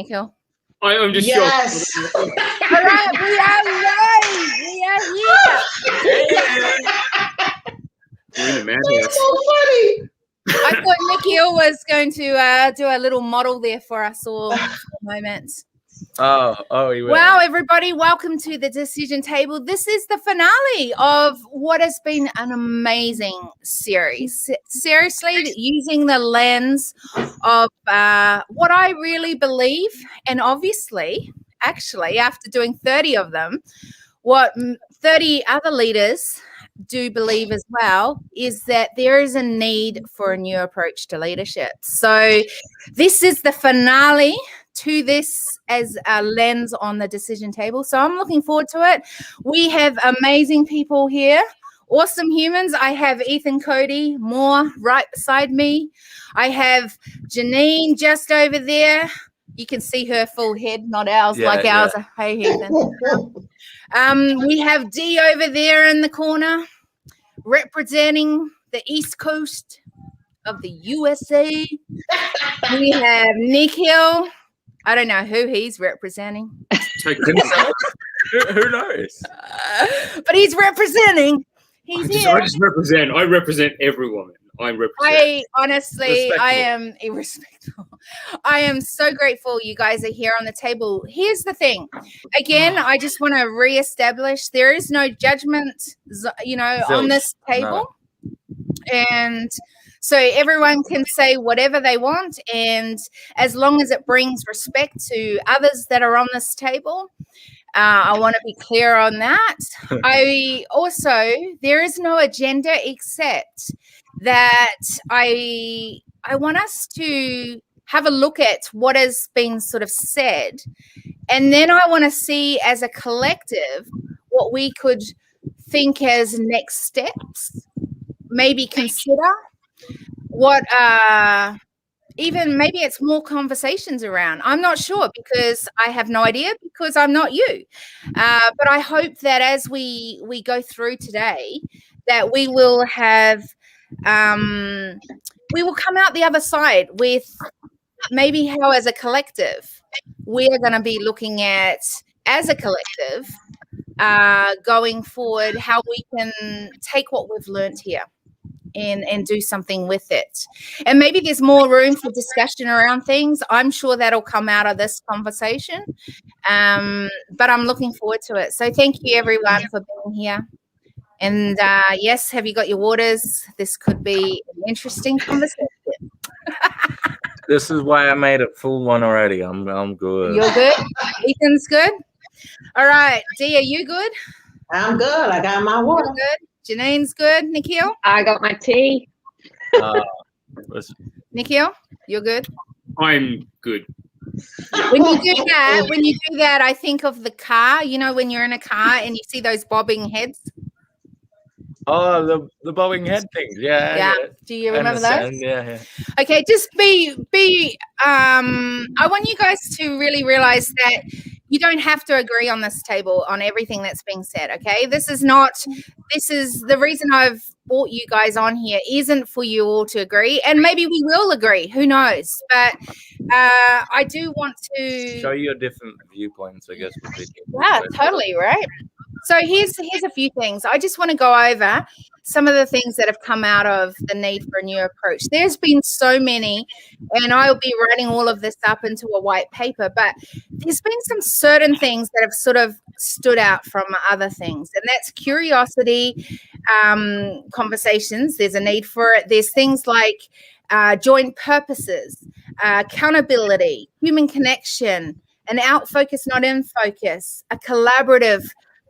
Michael? I'm just Yes. shocked. All right, we are live. We are here. We're in a That's madhouse. so funny. I thought Nikhil was going to do a little model there for us all for a moment. Oh, you will. Wow, everybody, welcome to the Decision Table. This is the finale of what has been an amazing series. Seriously, using the lens of what I really believe, and obviously, actually, after doing 30 of them, what 30 other leaders do believe as well is that there is a need for a new approach to leadership. So this is the finale to this as a lens on the decision table. So I'm looking forward to it. We have amazing people here, awesome humans. I have Ethan Cody Moore right beside me. I have Janine just over there. You can see her full head, not ours, like ours. Hey, Ethan. We have Dee over there in the corner, representing the East Coast of the USA. We have Nikhil. I don't know who he's representing. Take himself. Who knows? But he's representing. He's here. I represent everyone. I honestly, Respectful. I am irrespectful. I am so grateful you guys are here on the table. Here's the thing. Again, I just want to reestablish there is no judgment, on this table. No. And so everyone can say whatever they want. And as long as it brings respect to others that are on this table, I want to be clear on that. There is no agenda except that I want us to have a look at what has been sort of said. And then I want to see as a collective what we could think as next steps, maybe consider what even maybe it's more conversations around. I'm not sure because I have no idea because I'm not you. But I hope that as we go through today, that we will have we will come out the other side with maybe how as a collective we are going to be looking at as a collective going forward how we can take what we've learned here and do something with it. And maybe there's more room for discussion around things. I'm sure that'll come out of this conversation. But I'm looking forward to it. So thank you everyone for being here. And yes, have you got your waters? This could be an interesting conversation. This is why I made it full one already. I'm good. You're good? Ethan's good? All right. Dee, are you good? I'm good. I got my water. You're good. Janine's good. Nikhil? I got my tea. Nikhil, you're good? I'm good. When you do that, I think of the car, when you're in a car and you see those bobbing heads. Oh, the bobbing head things. Yeah. Do you remember those? Yeah. Okay, just be I want you guys to really realize that you don't have to agree on this table on everything that's being said, okay? This is the reason I've brought you guys on here isn't for you all to agree, and maybe we will agree, who knows? But I do want to show you different viewpoints, I guess. Yeah, totally, right? So here's a few things. I just want to go over some of the things that have come out of the need for a new approach. There's been so many, and I'll be writing all of this up into a white paper, but there's been some certain things that have sort of stood out from other things, and that's curiosity, conversations. There's a need for it. There's things like joint purposes, accountability, human connection, an out focus, not in focus, a collaborative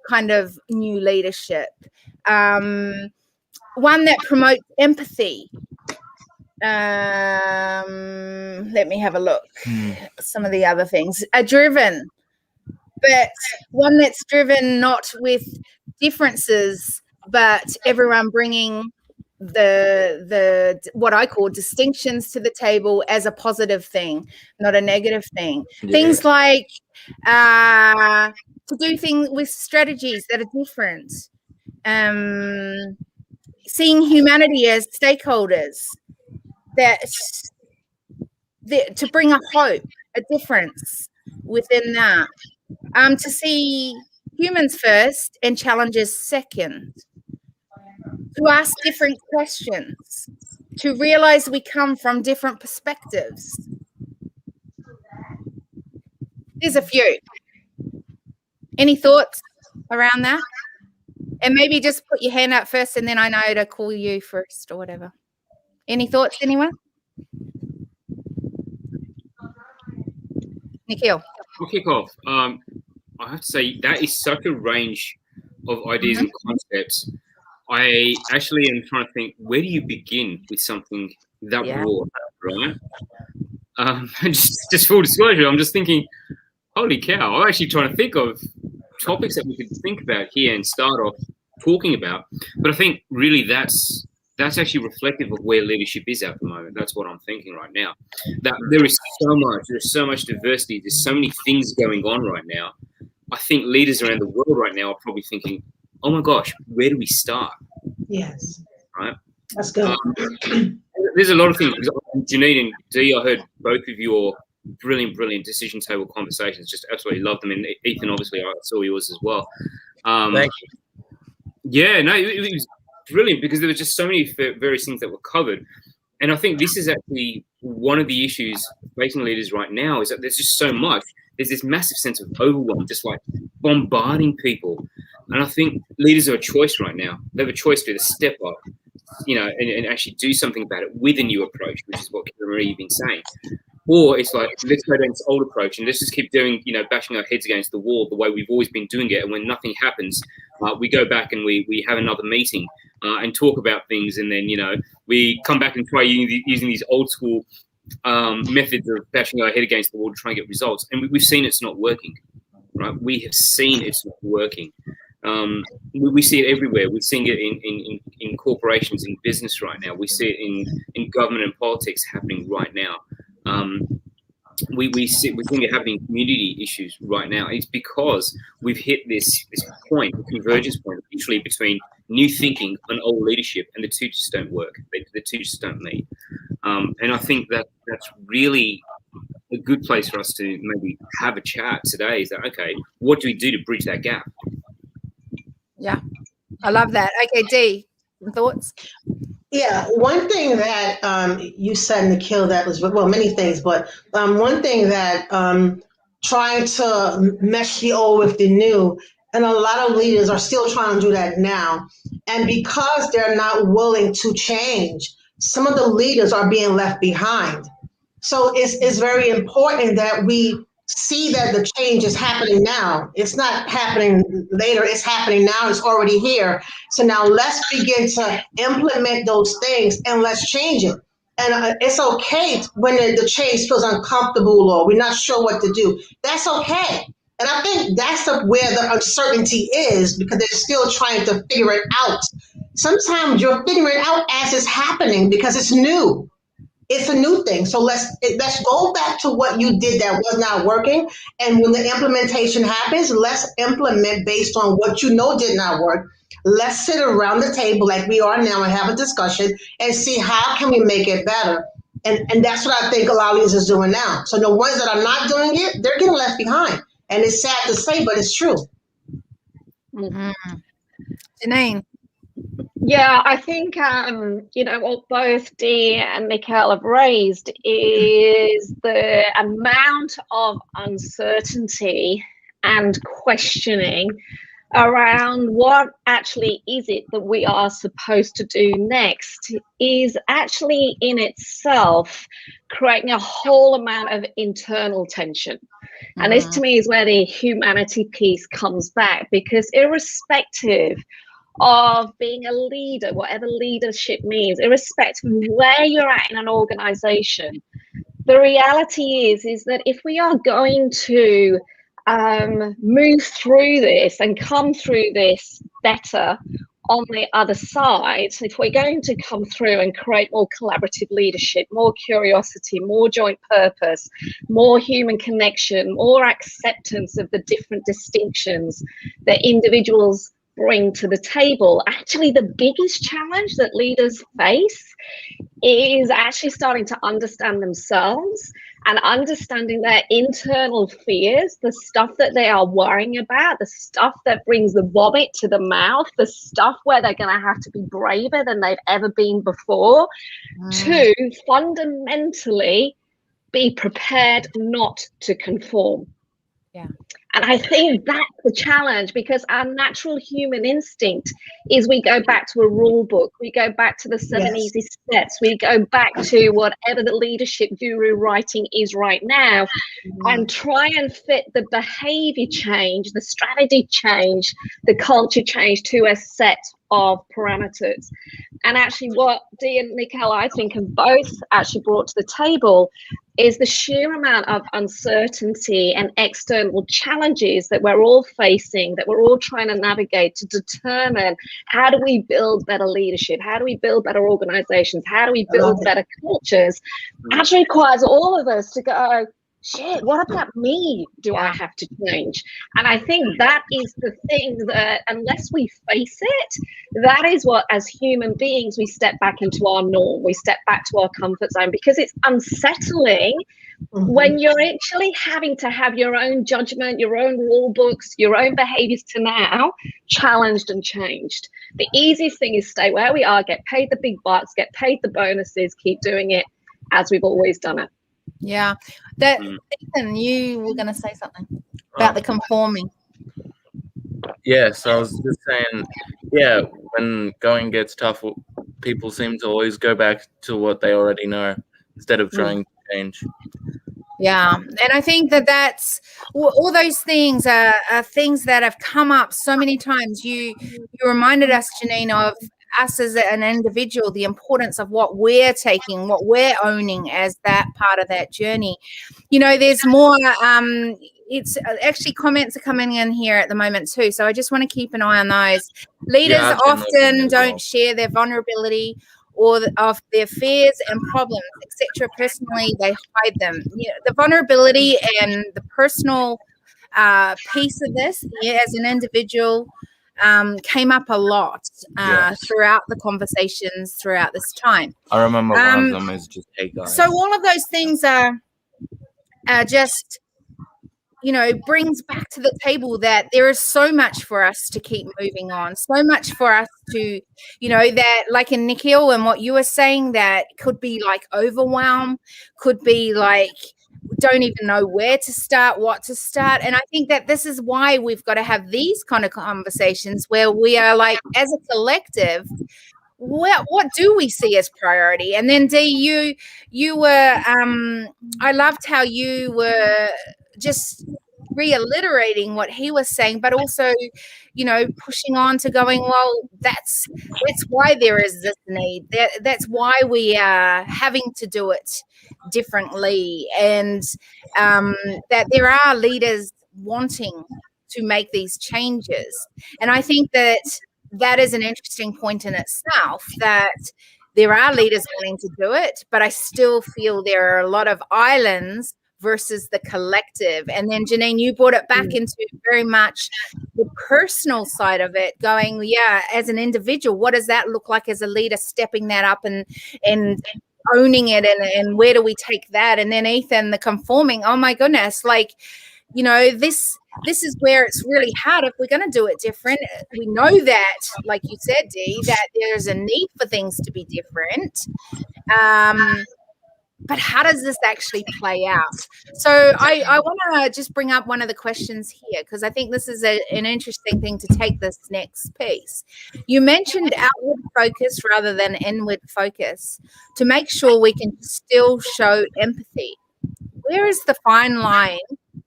kind of new leadership, one that promotes empathy. Let me have a look. Some of the other things are driven, but one that's driven not with differences, but everyone bringing the what I call distinctions to the table as a positive thing, not a negative thing. Yeah. Things like to do things with strategies that are different, seeing humanity as stakeholders, that to bring a hope a difference within that. To see humans first and challenges second, to ask different questions, to realize we come from different perspectives. There's a few. Any thoughts around that? And maybe just put your hand up first, and then I know to call you first or whatever. Any thoughts, anyone? Nikhil. I'll kick off. I have to say that is such a range of ideas and concepts. I actually am trying to think, where do you begin with something that broad, right? Just full disclosure, I'm just thinking, holy cow, I'm actually trying to think of topics that we could think about here and start off talking about. But I think really that's actually reflective of where leadership is at the moment. That's what I'm thinking right now. That there's so much diversity, there's so many things going on right now. I think leaders around the world right now are probably thinking, oh my gosh, where do we start? Yes. Right? That's good. There's a lot of things. Janine and Dee, I heard both of your brilliant decision table conversations. Just absolutely loved them. And Ethan, obviously, I saw yours as well. Thank you. Yeah, no, it was brilliant because there were just so many various things that were covered. And I think this is actually one of the issues facing leaders right now is that there's just so much. There's this massive sense of overwhelm, just like bombarding people. And I think leaders have a choice right now. They have a choice to either step up, and actually do something about it with a new approach, which is what Kira Marie has been saying. Or it's like, let's go down this old approach and let's just keep doing, bashing our heads against the wall the way we've always been doing it. And when nothing happens, we go back and we have another meeting and talk about things. And then, we come back and try using these old school methods of bashing our head against the wall to try and get results. And we've seen it's not working, right? We have seen it's not working. We see it everywhere. We're seeing it in corporations, in business right now. We see it in government and politics happening right now. We're seeing it happening in community issues right now. It's because we've hit this point, the convergence point, literally between new thinking and old leadership, and the two just don't work. The two just don't meet. And I think that's really a good place for us to maybe have a chat today. Is that okay? What do we do to bridge that gap? Yeah, I love that. Okay, Dee, some thoughts? Yeah, one thing that you said, Nikhil, that was, well, many things, but one thing that trying to mesh the old with the new, and a lot of leaders are still trying to do that now. And because they're not willing to change, some of the leaders are being left behind. So it's very important that we see that the change is happening now. It's not happening later. It's happening now. It's already here. So now let's begin to implement those things and let's change it. And it's okay when the change feels uncomfortable or we're not sure what to do. That's okay. And I think that's where the uncertainty is, because they're still trying to figure it out. Sometimes you're figuring it out as it's happening because it's new. It's a new thing. So let's go back to what you did that was not working. And when the implementation happens, let's implement based on what you know did not work. Let's sit around the table like we are now and have a discussion and see how can we make it better. And that's what I think a lot of leaders is doing now. So the ones that are not doing it, they're getting left behind. And it's sad to say, but it's true. Mm-hmm. Janine. Yeah, I think, what both Dee and Michael have raised is the amount of uncertainty and questioning around what actually is it that we are supposed to do next is actually in itself creating a whole amount of internal tension. And this to me is where the humanity piece comes back, because irrespective of being a leader, whatever leadership means, irrespective of where you're at in an organization, the reality is that if we are going to move through this and come through this better on the other side, if we're going to come through and create more collaborative leadership, more curiosity, more joint purpose, more human connection, more acceptance of the different distinctions that individuals bring to the table, actually the biggest challenge that leaders face is actually starting to understand themselves and understanding their internal fears, the stuff that they are worrying about, the stuff that brings the vomit to the mouth, the stuff where they're going to have to be braver than they've ever been before, to fundamentally be prepared not to conform. Yeah. And I think that's the challenge, because our natural human instinct is we go back to a rule book, we go back to the 7 easy steps, we go back to whatever the leadership guru writing is right now, and try and fit the behavior change, the strategy change, the culture change to a set of parameters. And actually what Dee and Nicole, I think, have both actually brought to the table is the sheer amount of uncertainty and external challenges that we're all facing, that we're all trying to navigate to determine how do we build better leadership, how do we build better organizations, how do we build better cultures, actually requires all of us to go, shit, what about me do I have to change? And I think that is the thing that unless we face it, that is what, as human beings, we step back into our norm, we step back to our comfort zone, because it's unsettling when you're actually having to have your own judgment, your own rule books, your own behaviors to now challenged and changed. The easiest thing is stay where we are, get paid the big bucks, get paid the bonuses, keep doing it as we've always done it. Yeah. That Ethan, you were going to say something about the conforming. Yes, I was just saying, yeah, when going gets tough, people seem to always go back to what they already know instead of trying to change. Yeah, and I think that that's all those things are things that have come up so many times. You reminded us, Janine, of us as an individual, the importance of what we're taking, what we're owning as that part of that journey. You know, there's more. It's actually comments are coming in here at the moment too, so I just want to keep an eye on those. Leaders often don't share their vulnerability or of their fears and problems, etc. Personally, they hide them. You know, the vulnerability and the personal piece of this, as an individual, came up a lot throughout the conversations throughout this time. I remember one of them is just, hey guys. So all of those things are just, you know, brings back to the table that there is so much for us to keep moving on, so much for us to, you know, that like in Nikhil and what you were saying, that could be like overwhelm, could be like don't even know where to start, what to start. And I think that this is why we've got to have these kind of conversations where we are like, as a collective, what do we see as priority? And then Dee, you were I loved how you were just reiterating what he was saying, but also, you know, pushing on to going, well, that's why there is this need. That's why we are having to do it differently, and that there are leaders wanting to make these changes. And I think that is an interesting point in itself, that there are leaders wanting to do it, but I still feel there are a lot of islands versus the collective. And then Janine, you brought it back into very much the personal side of it, going, yeah, as an individual, what does that look like as a leader, stepping that up and owning it, and where do we take that? And then Ethan, the conforming, oh my goodness, like, you know, this is where it's really hard if we're going to do it different. We know that, like you said, Dee, that there's a need for things to be different. But how does this actually play out? So I want to just bring up one of the questions here, because I think this is an interesting thing to take this next piece. You mentioned outward focus rather than inward focus to make sure we can still show empathy. Where is the fine line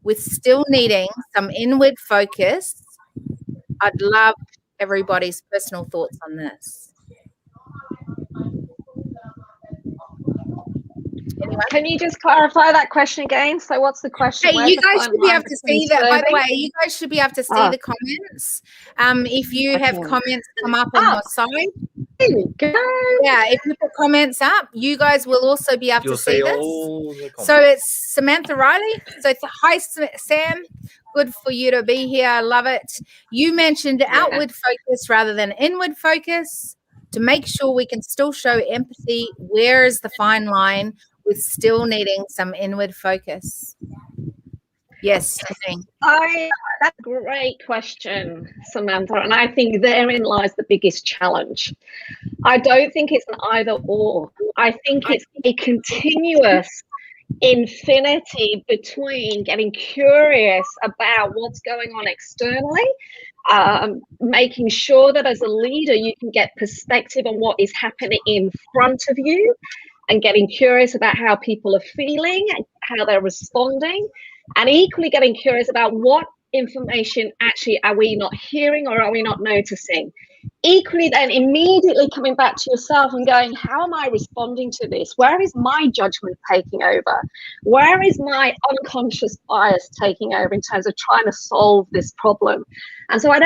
with still needing some inward focus? I'd love everybody's personal thoughts on this. Anyone? Can you just clarify that question again? So what's the question? Hey, you guys should be able to see that. By the way, you guys should be able to see the comments. If you have comments come up on your side. There you go. Yeah, if you put comments up, you guys will also be able to see this. So it's Samantha Riley. So hi, Sam. Good for you to be here. I love it. You mentioned outward focus rather than inward focus to make sure we can still show empathy. Where is the fine line with still needing some inward focus? Yes. That's a great question, Samantha, and I think therein lies the biggest challenge. I don't think it's an either or. I think it's a continuous infinity between getting curious about what's going on externally, making sure that as a leader you can get perspective on what is happening in front of you, and getting curious about how people are feeling and how they're responding, and equally getting curious about what information actually are we not hearing or are we not noticing. Equally then immediately coming back to yourself and going, how am I responding to this? Where is my judgment taking over? Where is my unconscious bias taking over in terms of trying to solve this problem? And so I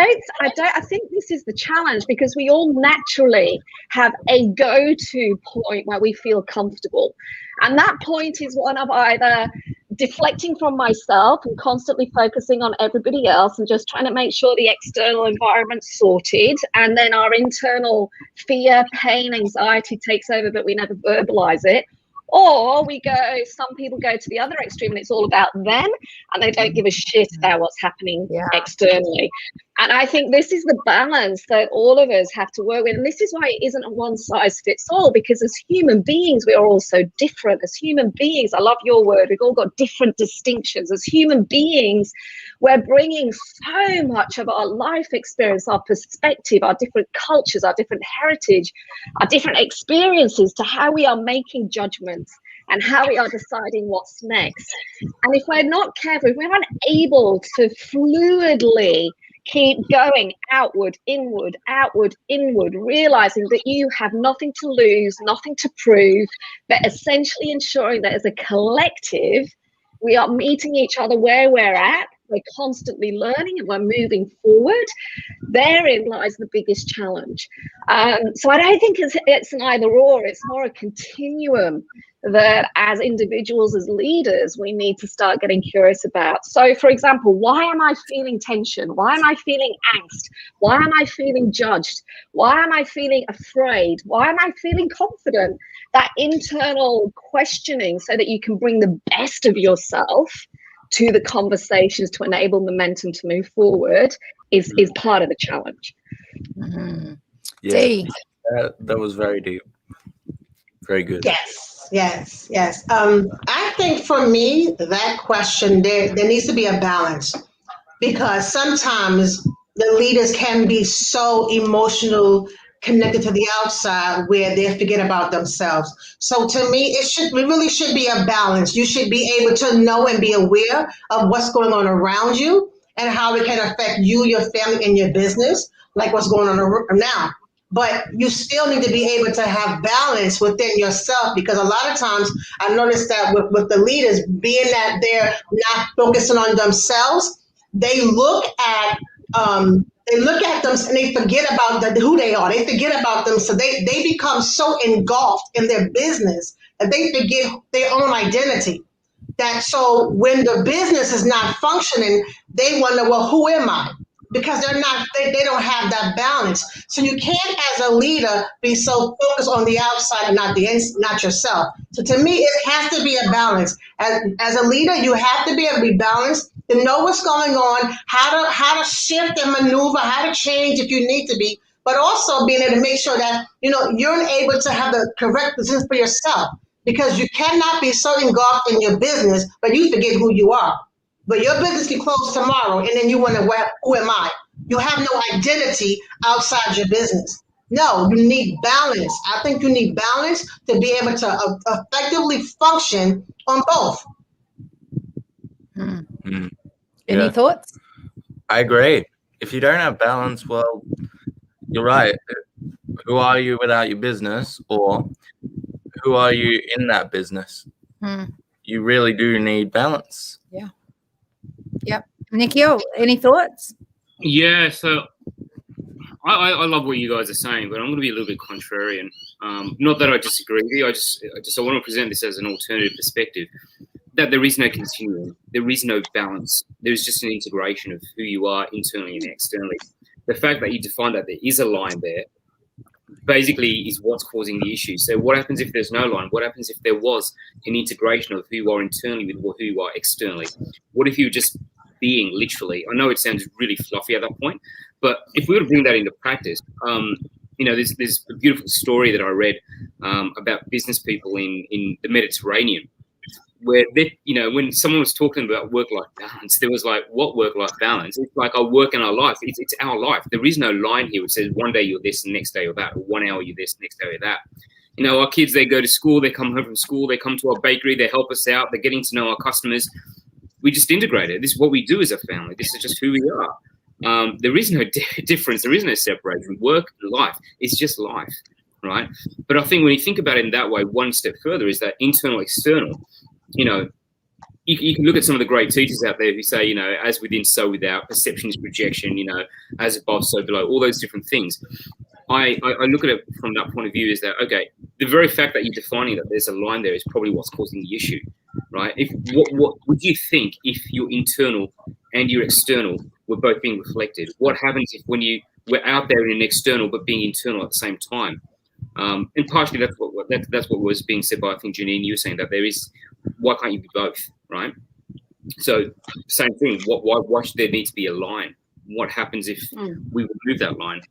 think this is the challenge, because we all naturally have a go-to point where we feel comfortable. And that point is one of either deflecting from myself and constantly focusing on everybody else and just trying to make sure the external environment's sorted, and then our internal fear, pain, anxiety takes over, but we never verbalize it. Or some people go to the other extreme and it's all about them and they don't give a shit about what's happening externally. And I think this is the balance that all of us have to work with. And this is why it isn't a one size fits all, because as human beings, we are all so different. As human beings, I love your word, we've all got different distinctions. As human beings, we're bringing so much of our life experience, our perspective, our different cultures, our different heritage, our different experiences to how we are making judgments and how we are deciding what's next. And if we're not careful, if we're unable to fluidly keep going outward, inward, realizing that you have nothing to lose, nothing to prove, but essentially ensuring that as a collective, we are meeting each other where we're at, we're constantly learning and we're moving forward, therein lies the biggest challenge. So I don't think it's an either or, it's more a continuum that as individuals, as leaders, we need to start getting curious about. So for example, why am I feeling tension? Why am I feeling angst? Why am I feeling judged? Why am I feeling afraid? Why am I feeling confident? That internal questioning so that you can bring the best of yourself to the conversations to enable momentum to move forward is part of the challenge. Mm-hmm. Yeah, that was very deep. Very good. Yes. I think for me, that question, there needs to be a balance, because sometimes the leaders can be so emotional, connected to the outside, where they forget about themselves. So to me, it really should be a balance. You should be able to know and be aware of what's going on around you and how it can affect you, your family, and your business, like what's going on now. But you still need to be able to have balance within yourself, because a lot of times I noticed that with the leaders, being that they're not focusing on themselves, they look at them and they forget about who they are. They forget about them, so they become so engulfed in their business that they forget their own identity. So when the business is not functioning, they wonder, well, who am I? Because they don't have that balance. So you can't, as a leader, be so focused on the outside and not yourself. So to me, it has to be a balance. As a leader, you have to be able to be balanced, to know what's going on, how to shift and maneuver, how to change if you need to be, but also being able to make sure that you're able to have the correct decisions for yourself. Because you cannot be so engulfed in your business, but you forget who you are. But your business can close tomorrow, and then you wonder, who am I? You have no identity outside your business. No, you need balance. I think you need balance to be able to effectively function on both. Any thoughts? I agree. If you don't have balance, well, you're right. Who are you without your business, or who are you in that business? You really do need balance. Yeah. Yep. Nikhil, any thoughts? Yeah, so I love what you guys are saying, but I'm going to be a little bit contrarian. Not that I disagree with you. I want to present this as an alternative perspective, that there is no continuum. There is no balance. There's just an integration of who you are internally and externally. The fact that you define that there is a line there basically is what's causing the issue. So what happens if there's no line? What happens if there was an integration of who you are internally with who you are externally? What if you're just being literally? I know it sounds really fluffy at that point, but if we were to bring that into practice, there's a beautiful story that I read about business people in the Mediterranean, where when someone was talking about work-life balance, there was like, what work-life balance? It's like our work and our life. It's our life. There is no line here which says one day you're this and next day you're that, or 1 hour you're this, next day you're that. Our kids, they go to school, they come home from school, they come to our bakery, they help us out, they're getting to know our customers. We just integrate it. This is what we do as a family. This is just who we are. There is no difference. There is no separation. Work and life is just life, right? But I think when you think about it in that way, one step further is that internal, external. You can look at some of the great teachers out there who say, as within, so without, perception is projection, as above, so below, all those different things. I look at it from that point of view is that, okay, the very fact that you're defining that there's a line there is probably what's causing the issue, right? What would you think if your internal and your external were both being reflected? What happens if when you were out there in an external but being internal at the same time? And partially that's what was being said by, I think, Janine, you were saying that there is, why can't you be both, right? So same thing, why should there need to be a line? What happens if we remove that line?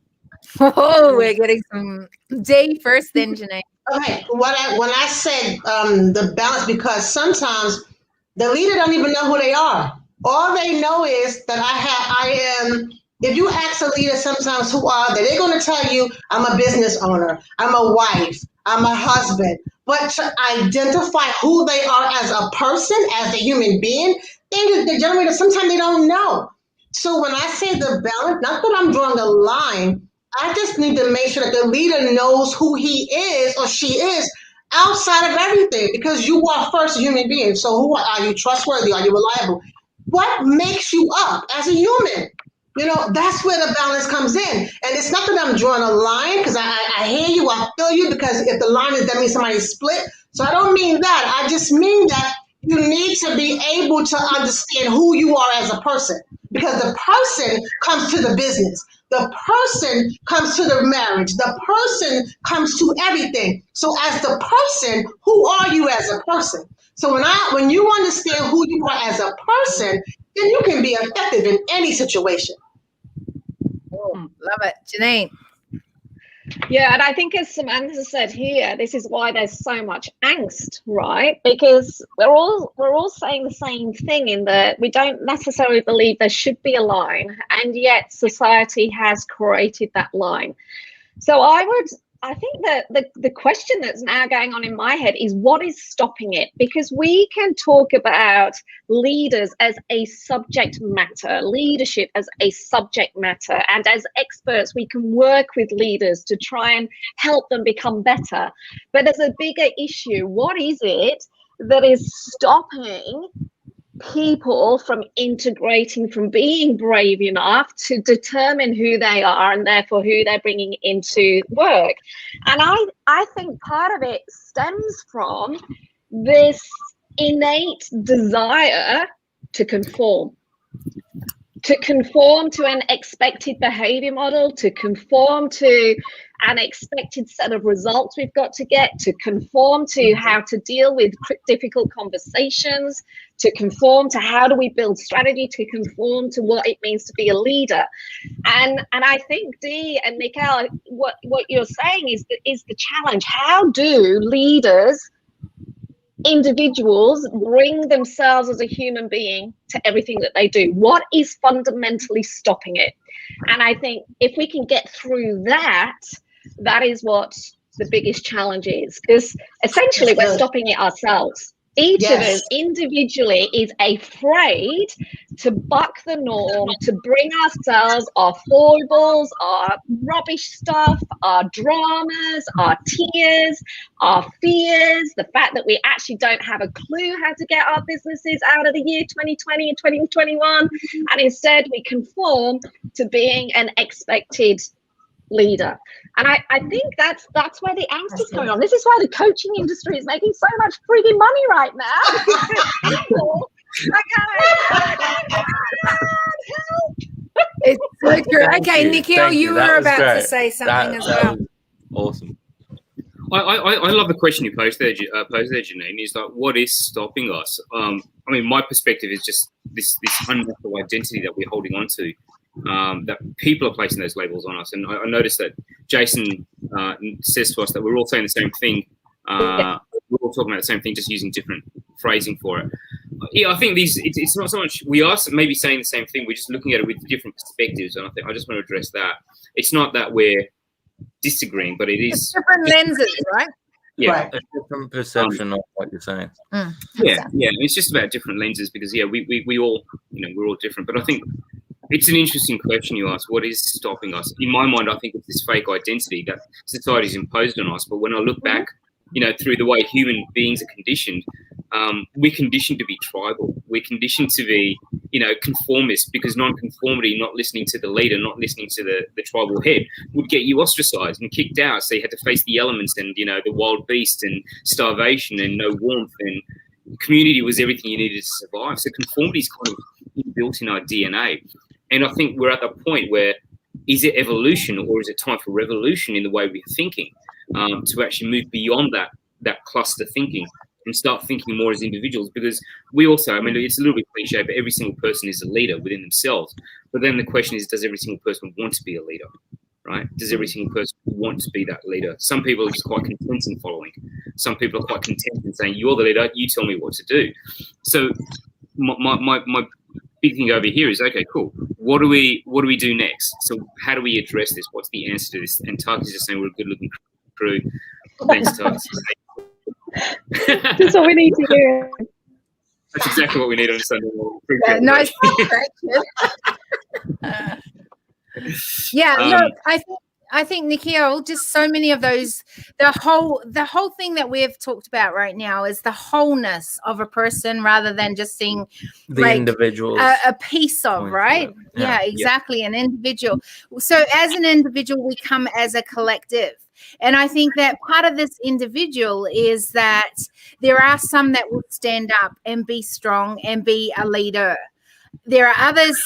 Oh, we're getting some Dee first, then Janine. Okay, when I said the balance, because sometimes the leader don't even know who they are. All they know is that I am. If you ask a leader sometimes who are they, they're going to tell you, I'm a business owner, I'm a wife, I'm a husband. But to identify who they are as a person, as a human being, the generator, sometimes they don't know. So when I say the balance, not that I'm drawing a line, I just need to make sure that the leader knows who he is or she is outside of everything, because you are first a human being. So who are you? Trustworthy? Are you reliable? What makes you up as a human? That's where the balance comes in. And it's not that I'm drawing a line, because I hear you, I feel you, because if the line is, that means somebody's split. So I don't mean that. I just mean that you need to be able to understand who you are as a person, because the person comes to the business. The person comes to the marriage. The person comes to everything. So as the person, who are you as a person? So when you understand who you are as a person, then you can be effective in any situation. Love it. Janine. Yeah, and I think as Samantha said here, this is why there's so much angst, right? Because we're all saying the same thing, in that we don't necessarily believe there should be a line, and yet society has created that line. So I think that the question that's now going on in my head is, what is stopping it? Because we can talk about leaders as a subject matter, leadership as a subject matter, and as experts we can work with leaders to try and help them become better. But there's a bigger issue. What is it that is stopping people from integrating, from being brave enough to determine who they are and therefore who they're bringing into work? And I think part of it stems from this innate desire to conform to an expected behavior model, to conform to an expected set of results we've got to get, to conform to how to deal with difficult conversations, to conform to how do we build strategy, to conform to what it means to be a leader. And I think Dee and Mikhail, what you're saying is the challenge. How do leaders, individuals, bring themselves as a human being to everything that they do? What is fundamentally stopping it? And I think if we can get through that, that is what the biggest challenge is, because essentially we're stopping it ourselves. Each of us individually is afraid to buck the norm, to bring ourselves, our foibles, our rubbish stuff, our dramas, our tears, our fears, the fact that we actually don't have a clue how to get our businesses out of the year 2020 and 2021, and instead we conform to being an expected leader. And I think that's where the angst is going on. This is why the coaching industry is making so much frigging money right now. It's so true. Okay, Nikhil, you were about to say something as well. Awesome. I love the question you posed there, Janine. Is like, what is stopping us? I mean, my perspective is just this unnatural identity that we're holding on to, that people are placing those labels on us. And I noticed that Jason says to us that we're all saying the same thing. We're all talking about the same thing, just using different phrasing for it. Yeah, I think it's not so much we are maybe saying the same thing. We're just looking at it with different perspectives, and I just want to address that. It's not that we're disagreeing, but it's different lenses, right? Yeah, Right. A different perception of what you're saying. Yeah, it's just about different lenses because we all, we're all different. But I think it's an interesting question you ask. What is stopping us? In my mind, I think it's this fake identity that society's imposed on us. But when I look back, through the way human beings are conditioned, we're conditioned to be tribal. We're conditioned to be, conformist, because non-conformity, not listening to the leader, not listening to the tribal head, would get you ostracized and kicked out. So you had to face the elements and, the wild beast and starvation and no warmth, and community was everything you needed to survive. So conformity is kind of built in our DNA. And I think we're at the point where, is it evolution or is it time for revolution in the way we're thinking, to actually move beyond that cluster thinking and start thinking more as individuals? Because we also, I mean, it's a little bit cliche, but every single person is a leader within themselves. But then the question is, does every single person want to be a leader, right? Does every single person want to be that leader? Some people are just quite content in following. Some people are quite content in saying, you're the leader, you tell me what to do. So my big thing over here is, okay, cool. What do we do next? So how do we address this? What's the answer to this? And Tarky's just saying we're a good-looking crew. Thanks, Tarky. That's what we need to hear. That's exactly what we need on Sunday morning. Nice correction. Look, I think Nikhil, just so many of those, the whole thing that we've talked about right now is the wholeness of a person rather than just seeing the individual, a piece of, right? Yeah, exactly. An individual. So as an individual, we come as a collective. And I think that part of this individual is that there are some that will stand up and be strong and be a leader. There are others,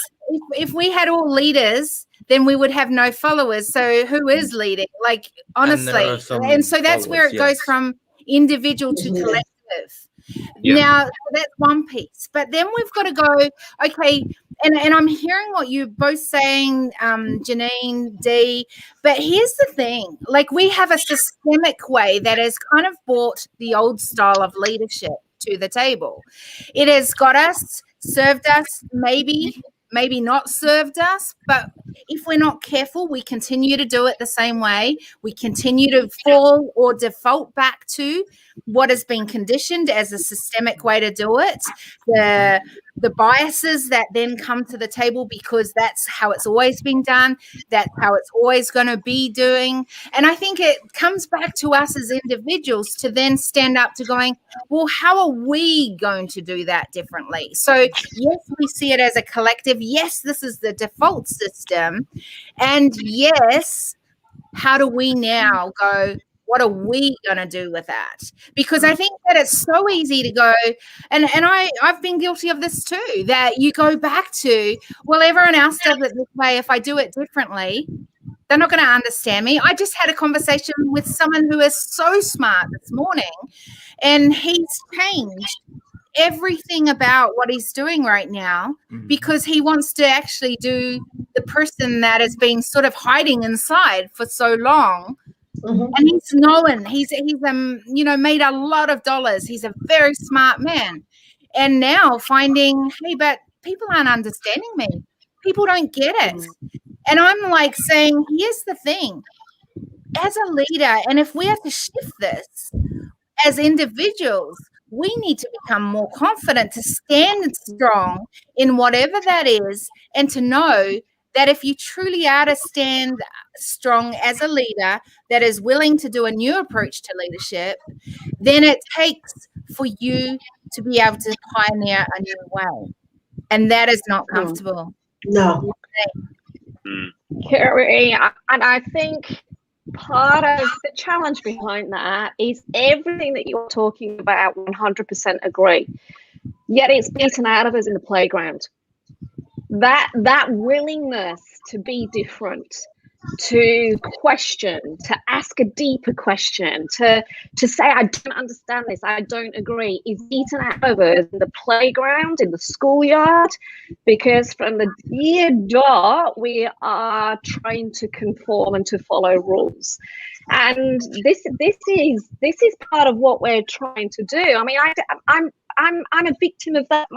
if we had all leaders, then we would have no followers. So who is leading? Like, honestly. And so that's where it goes from individual to collective. Now, that's one piece. But then we've got to go, okay, and I'm hearing what you're both saying, Janine, Dee, but here's the thing. Like, we have a systemic way that has kind of brought the old style of leadership to the table. It has got us, served us, maybe not served us, but if we're not careful, we continue to do it the same way. We continue to fall or default back to what has been conditioned as a systemic way to do it. The biases that then come to the table because that's how it's always been done. That's how it's always going to be doing. And I think it comes back to us as individuals to then stand up to going, well, how are we going to do that differently? So yes, we see it as a collective. Yes, this is the default system. And yes, how do we now go, what are we going to do with that? Because I think that it's so easy to go, and I've been guilty of this too, that you go back to, well, everyone else does it this way. If I do it differently, they're not going to understand me. I just had a conversation with someone who is so smart this morning, and he's changed everything about what he's doing right now because he wants to actually do the person that has been sort of hiding inside for so long. And he's known, he's made a lot of dollars. He's a very smart man. And now finding, hey, but people aren't understanding me. People don't get it. And I'm like saying, here's the thing. As a leader, and if we have to shift this as individuals, we need to become more confident to stand strong in whatever that is, and to know that if you truly are to stand strong as a leader that is willing to do a new approach to leadership, then it takes for you to be able to pioneer a new way. And that is not comfortable. No. Kerry, and I think part of the challenge behind that is everything that you're talking about, 100% agree. Yet it's beaten out of us in the playground. That willingness to be different, to question, to ask a deeper question, to say, I don't understand this, I don't agree, is eaten out of us in the playground, in the schoolyard, because from the year dot, we are trying to conform and to follow rules. And this is part of what we're trying to do. I mean, I'm a victim of that.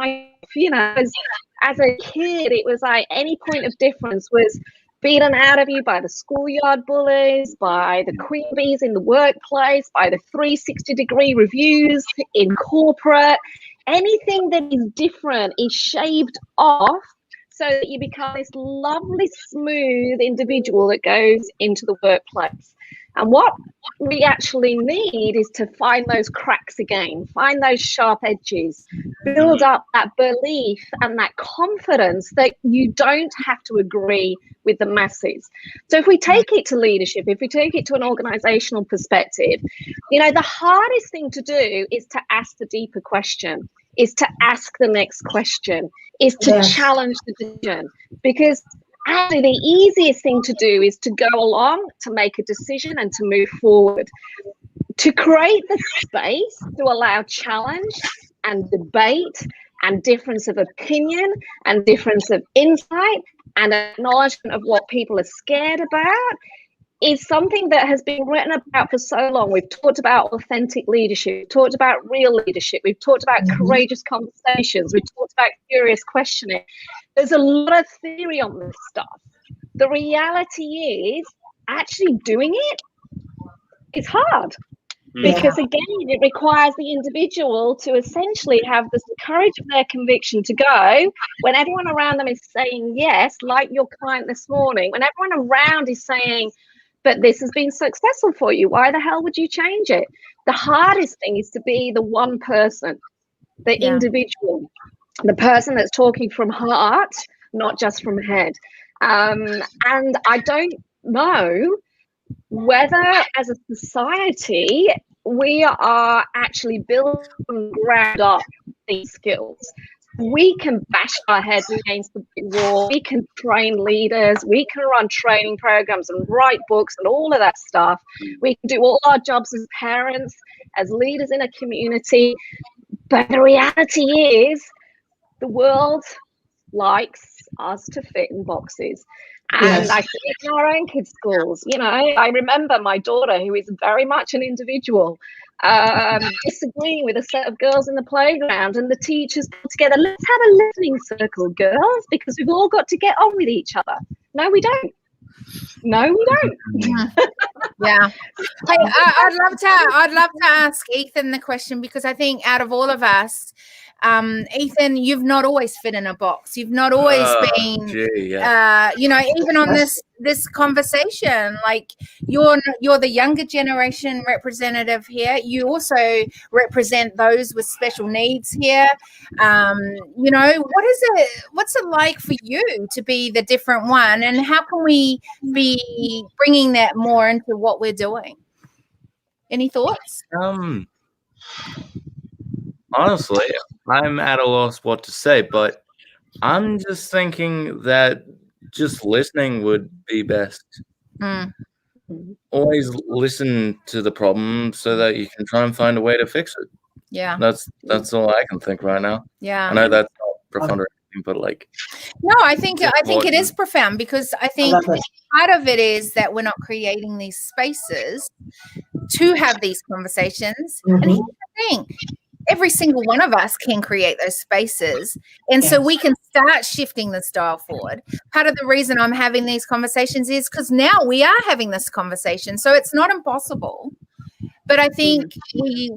As a kid, it was like any point of difference was beaten out of you by the schoolyard bullies, by the queen bees in the workplace, by the 360-degree reviews in corporate. Anything that is different is shaved off so that you become this lovely, smooth individual that goes into the workplace. And what we actually need is to find those cracks again, find those sharp edges, build up that belief and that confidence that you don't have to agree with the masses. So if we take it to leadership, if we take it to an organizational perspective, the hardest thing to do is to ask the deeper question, is to ask the next question, is to challenge the decision. Because actually, the easiest thing to do is to go along, to make a decision and to move forward. To create the space to allow challenge and debate and difference of opinion and difference of insight and acknowledgement of what people are scared about is something that has been written about for so long. We've talked about authentic leadership, we've talked about real leadership, we've talked about courageous conversations, we've talked about curious questioning. There's a lot of theory on this stuff. The reality is actually doing it is hard. Because again, it requires the individual to essentially have the courage of their conviction to go when everyone around them is saying yes, like your client this morning, when everyone around is saying, but this has been successful for you, why the hell would you change it? The hardest thing is to be the one person, the individual, the person that's talking from heart, not just from head. And I don't know whether as a society we are actually building ground up these skills. We can bash our heads against the big wall, we can train leaders, we can run training programs and write books and all of that stuff. We can do all our jobs as parents, as leaders in a community, but the reality is the world likes us to fit in boxes. And I see it in our own kids' schools. I remember my daughter, who is very much an individual, disagreeing with a set of girls in the playground, and the teachers put together, let's have a listening circle, girls, because we've all got to get on with each other. No, we don't. Yeah. Hey, I'd love to ask Ethan the question, because I think out of all of us, Ethan, you've not always fit in a box. You've not always been, even on this conversation, like you're the younger generation representative here. You also represent those with special needs here. What's it like for you to be the different one, and how can we be bringing that more into what we're doing? Any thoughts? Honestly, I'm at a loss what to say, but I'm just thinking that just listening would be best. Always listen to the problem so that you can try and find a way to fix it. Yeah. That's all I can think right now. Yeah. I know that's not profound, but no, I think it is profound, because I think part of it is that we're not creating these spaces to have these conversations. And here's the thing. Every single one of us can create those spaces. And so we can start shifting the style forward. Part of the reason I'm having these conversations is because now we are having this conversation. So it's not impossible. But I think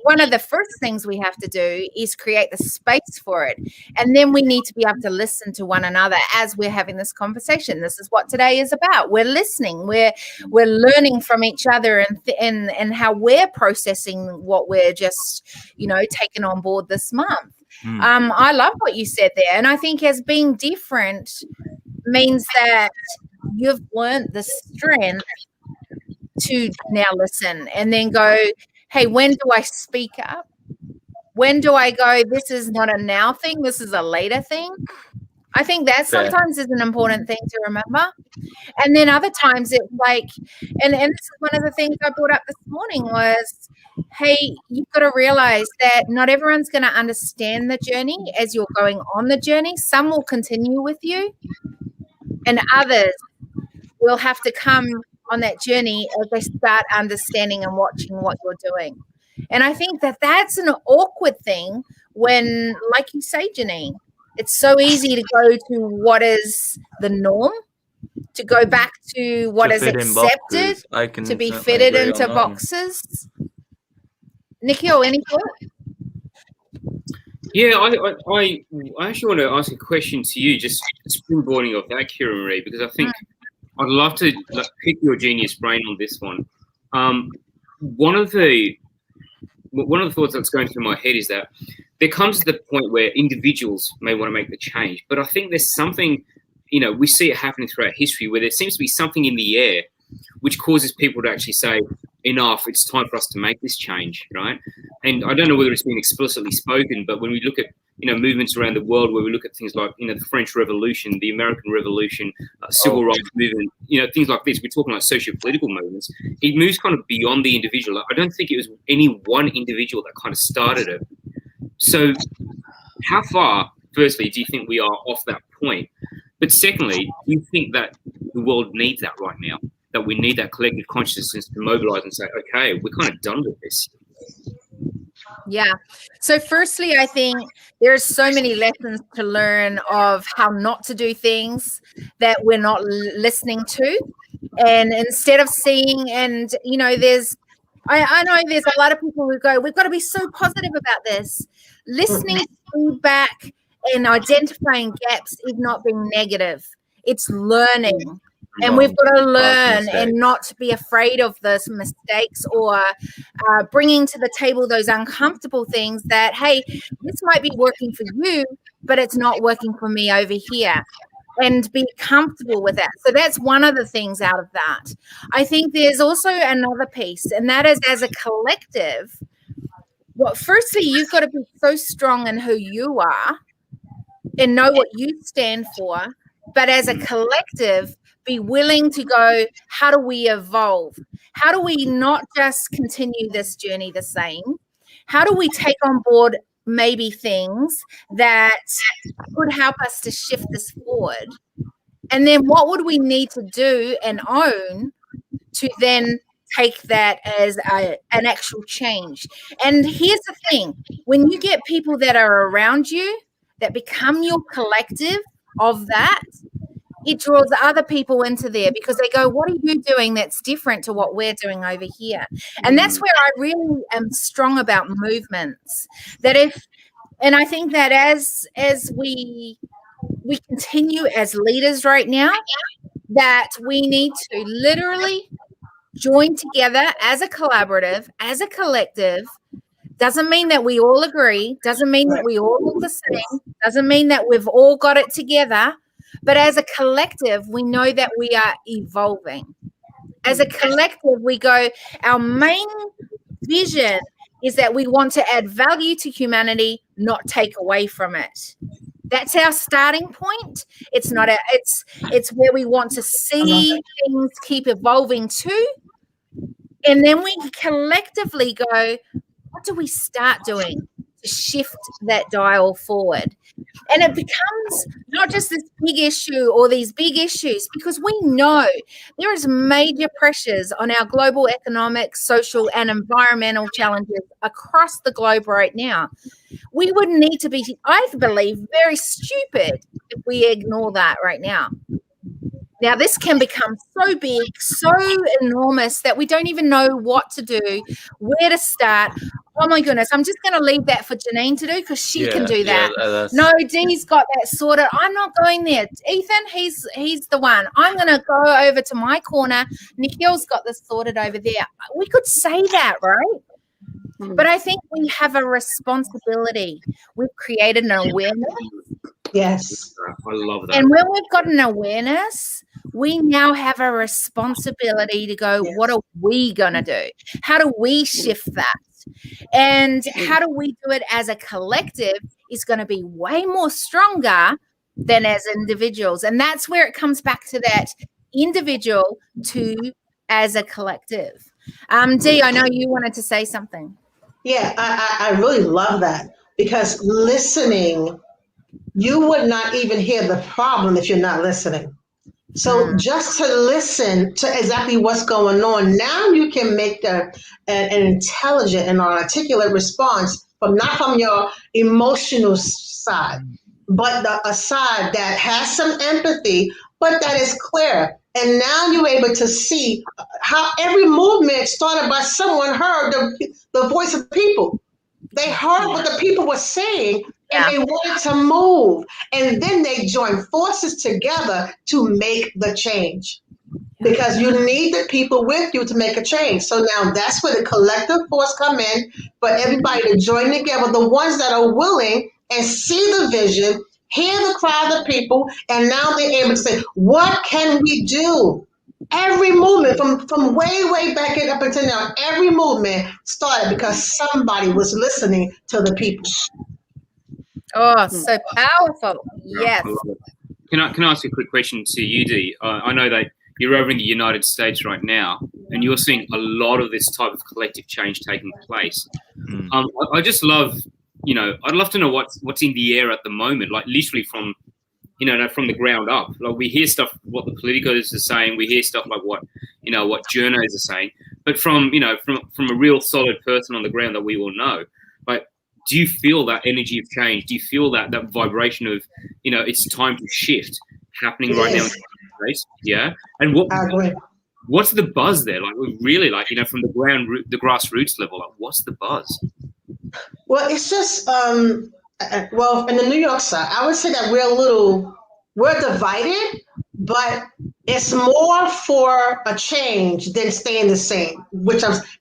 one of the first things we have to do is create the space for it. And then we need to be able to listen to one another as we're having this conversation. This is what today is about. We're listening. We're learning from each other and how we're processing what we're just, taking on board this month. I love what you said there. And I think as being different means that you've learned the strength to now listen and then go, hey, when do I speak up? When do I go, this is not a now thing, this is a later thing? I think that sometimes is an important thing to remember. And then other times it's like, and this is one of the things I brought up this morning was, hey, you've got to realize that not everyone's going to understand the journey as you're going on the journey. Some will continue with you, and others will have to come on that journey as they start understanding and watching what you're doing. And I think that that's an awkward thing when, like you say, Janine, it's so easy to go to what is the norm, to go back to what is accepted, to be fitted into boxes. Nikhil, any thought? Yeah, I actually want to ask a question to you, just springboarding off that, Kira Marie, because I think I'd love to pick your genius brain on this one. One of the thoughts that's going through my head is that there comes to the point where individuals may want to make the change, but I think there's something, we see it happening throughout history where there seems to be something in the air which causes people to actually say, enough, it's time for us to make this change, right? And I don't know whether it's been explicitly spoken, but when we look at, movements around the world where we look at things like, the French Revolution, the American Revolution, civil rights movement, things like this, we're talking like socio-political movements. It moves kind of beyond the individual. I don't think it was any one individual that kind of started it. So how far, firstly, do you think we are off that point? But secondly, do you think that the world needs that right now? That we need that collective consciousness to mobilize and say, okay, we're kind of done with this. Yeah. So firstly, I think there's so many lessons to learn of how not to do things that we're not listening to. And instead of seeing, and, I know there's a lot of people who go, we've got to be so positive about this. Listening to feedback and identifying gaps is not being negative. It's learning. And we've got to learn and not be afraid of those mistakes or bringing to the table those uncomfortable things that, hey, this might be working for you, but it's not working for me over here. And be comfortable with that. So that's one of the things out of that. I think there's also another piece, and that is as a collective, firstly, you've got to be so strong in who you are and know what you stand for. But as a collective, be willing to go, how do we evolve? How do we not just continue this journey the same? How do we take on board maybe things that could help us to shift this forward? And then what would we need to do and own to then take that as an actual change? And here's the thing. When you get people that are around you that become your collective of that, it draws other people into there because they go, what are you doing that's different to what we're doing over here? And that's where I really am strong about movements. And I think that as we continue as leaders right now, that we need to literally join together as a collaborative, as a collective. Doesn't mean that we all agree, doesn't mean that we all look the same, doesn't mean that we've all got it together. But as a collective, we know that we are evolving. As a collective, we go, our main vision is that we want to add value to humanity, not take away from it. That's our starting point. It's not it's where we want to see things keep evolving to. And then we collectively go, what do we start doing to shift that dial forward? And it becomes not just this big issue or these big issues, because we know there is major pressures on our global economic, social, and environmental challenges across the globe right now. We would need to be, I believe, very stupid if we ignore that right now. Now, this can become so big, so enormous that we don't even know what to do, where to start. Oh, my goodness. I'm just going to leave that for Janine to do because she can do that. No, Dee's got that sorted. I'm not going there. Ethan, he's the one. I'm going to go over to my corner. Nikhil's got this sorted over there. We could say that, right? But I think we have a responsibility. We've created an awareness. Yes. I love that. And when we've got an awareness, we now have a responsibility to go, what are we going to do? How do we shift that? And how do we do it as a collective is going to be way more stronger than as individuals. And that's where it comes back to that individual to as a collective. Dee, I know you wanted to say something. Yeah, I really love that, because listening, you would not even hear the problem if you're not listening. So just to listen to exactly what's going on, now you can make an intelligent and articulate response not from your emotional side, but a side that has some empathy, but that is clear. And now you're able to see how every movement started by someone heard the voice of the people. They heard what the people were saying, and they wanted to move. And then they joined forces together to make the change. Because you need the people with you to make a change. So now that's where the collective force come in, for everybody to join together, the ones that are willing and see the vision, hear the cry of the people, and now they're able to say, what can we do? Every movement from way back up until now, every movement started because somebody was listening to the people. Oh, so powerful. Yes. Can I ask a quick question to you, Dee? I know that you're over in the United States right now, and you're seeing a lot of this type of collective change taking place. I just love, I'd love to know what's in the air at the moment, like literally from the ground up. Like we hear stuff, what the politicos are saying, we hear stuff like what journos are saying, but from a real solid person on the ground that we all know. Like, do you feel that energy of change? Do you feel that vibration of, it's time to shift happening right now? Yeah. And what's the buzz there? Like, we really from the grassroots level, like what's the buzz? Well, it's just, in the New York side, I would say that we're divided, but it's more for a change than staying the same,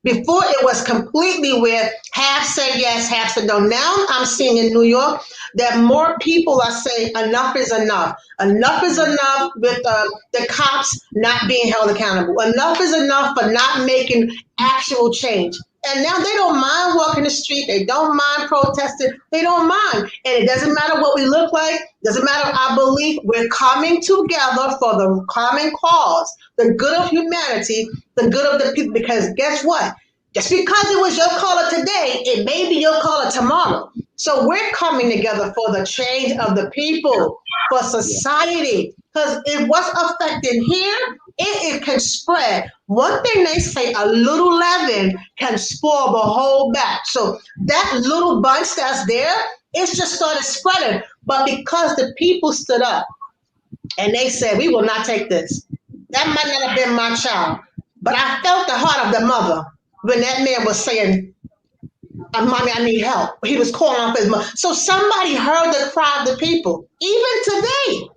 before it was completely where half said yes, half said no. Now I'm seeing in New York that more people are saying enough is enough. Enough is enough with the cops not being held accountable. Enough is enough for not making actual change. And now they don't mind walking the street. They don't mind protesting. They don't mind. And it doesn't matter what we look like. Doesn't matter our belief. We're coming together for the common cause, the good of humanity, the good of the people. Because guess what? Just because it was your color today, it may be your color tomorrow. So we're coming together for the change of the people, for society. Because what's affecting here, it can spread. One thing they say, a little leaven can spoil the whole batch. So that little bunch that's there, it's just started spreading. But because the people stood up and they said, we will not take this. That might not have been my child. But I felt the heart of the mother when that man was saying, Mommy, I need help. He was calling off his mother. So somebody heard the cry of the people, even today.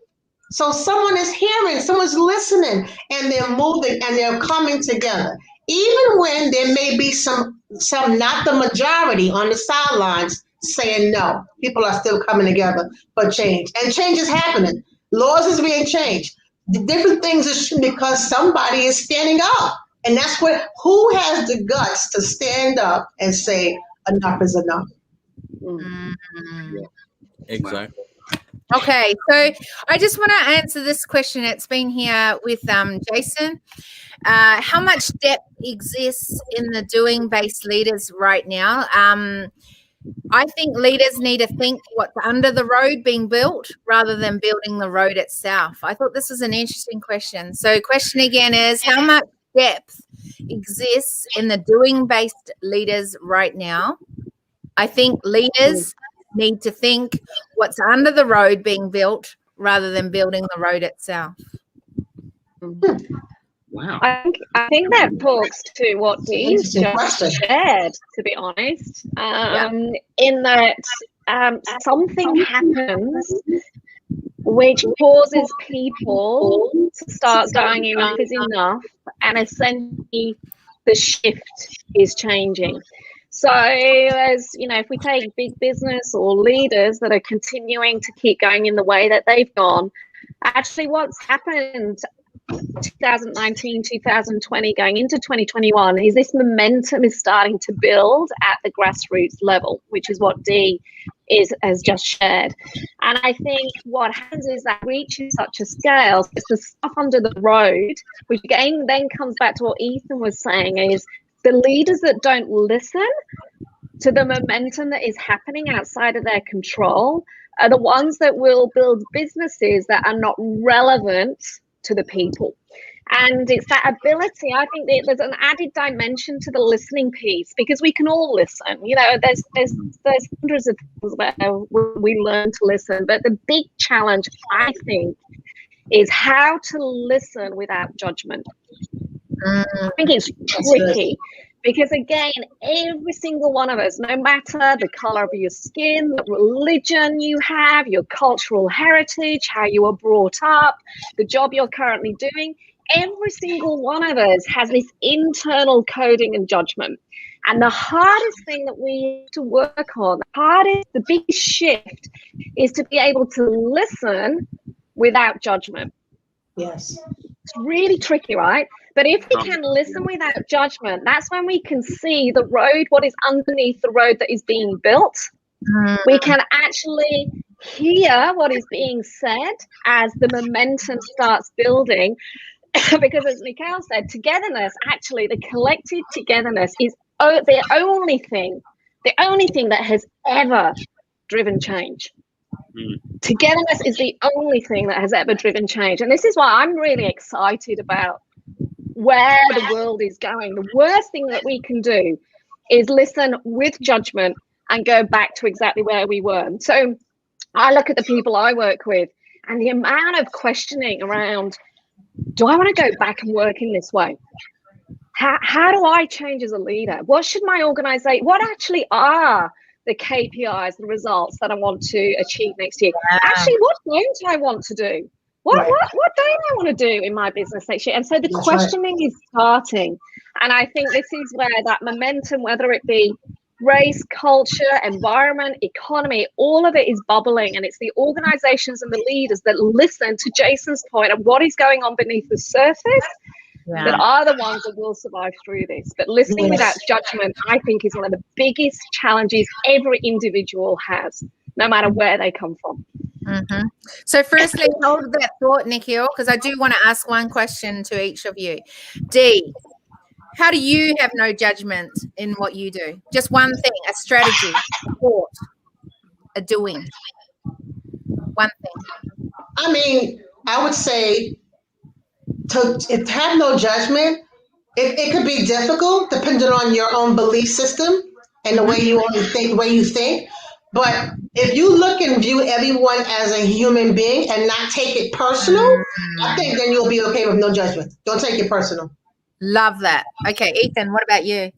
So someone is hearing, someone's listening, and they're moving and they're coming together. Even when there may be some not the majority on the sidelines saying no, people are still coming together for change. And change is happening. Laws is being changed. The different things are because somebody is standing up. And that's who has the guts to stand up and say enough is enough. Mm-hmm. Yeah, exactly. Okay, so I just want to answer this question. It's been here with Jason. How much depth exists in the doing-based leaders right now? I think leaders need to think what's under the road being built rather than building the road itself. I thought this was an interesting question. So question again is, how much depth exists in the doing-based leaders right now? I think leaders need to think what's under the road being built rather than building the road itself. Wow. I think that talks to what Dee's just shared, to be honest, in that something happens which causes people to start going, enough is enough, and essentially the shift is changing. So as if we take big business or leaders that are continuing to keep going in the way that they've gone, actually what's happened 2019, 2020, going into 2021, is this momentum is starting to build at the grassroots level, which is what Dee has just shared. And I think what happens is that reaches such a scale, it's the stuff under the road, which again then comes back to what Ethan was saying, is the leaders that don't listen to the momentum that is happening outside of their control are the ones that will build businesses that are not relevant to the people. And it's that ability, I think there's an added dimension to the listening piece, because we can all listen. You know, there's hundreds of things where we learn to listen, but the big challenge, I think, is how to listen without judgment. I think it's tricky. Because again, every single one of us, no matter the color of your skin, the religion you have, your cultural heritage, how you were brought up, the job you're currently doing, every single one of us has this internal coding and judgment. And the hardest thing that we have to work on, the biggest shift, is to be able to listen without judgment. Yes. It's really tricky, right? But if we can listen without judgment, that's when we can see the road, what is underneath the road that is being built. We can actually hear what is being said as the momentum starts building. Because as Mikhail said, togetherness, actually the collective togetherness is the only thing that has ever driven change. Togetherness is the only thing that has ever driven change. And this is why I'm really excited about where the world is going. The worst thing that we can do is listen with judgment and go back to exactly where we were. So I look at the people I work with and the amount of questioning around, do I want to go back and work in this way? How do I change as a leader? What should my organization, what actually are the KPIs, the results that I want to achieve next year? Actually, what don't I want to do? What don't I want to do in my business next year? And so the questioning is starting. And I think this is where that momentum, whether it be race, culture, environment, economy, all of it is bubbling. And it's the organizations and the leaders that listen to Jason's point of what is going on beneath the surface that are the ones that will survive through this. But listening without judgment, I think, is one of the biggest challenges every individual has, no matter where they come from. So firstly, hold that thought, Nikhil, because I do want to ask one question to each of you. Dee, how do you have no judgment in what you do? Just one thing, a strategy, a thought, a doing. One thing. I mean, I would say to have no judgment, it could be difficult depending on your own belief system and the way you think. But if you look and view everyone as a human being and not take it personal, I think then you'll be okay with no judgment. Don't take it personal. Love that. Okay, Ethan, what about you?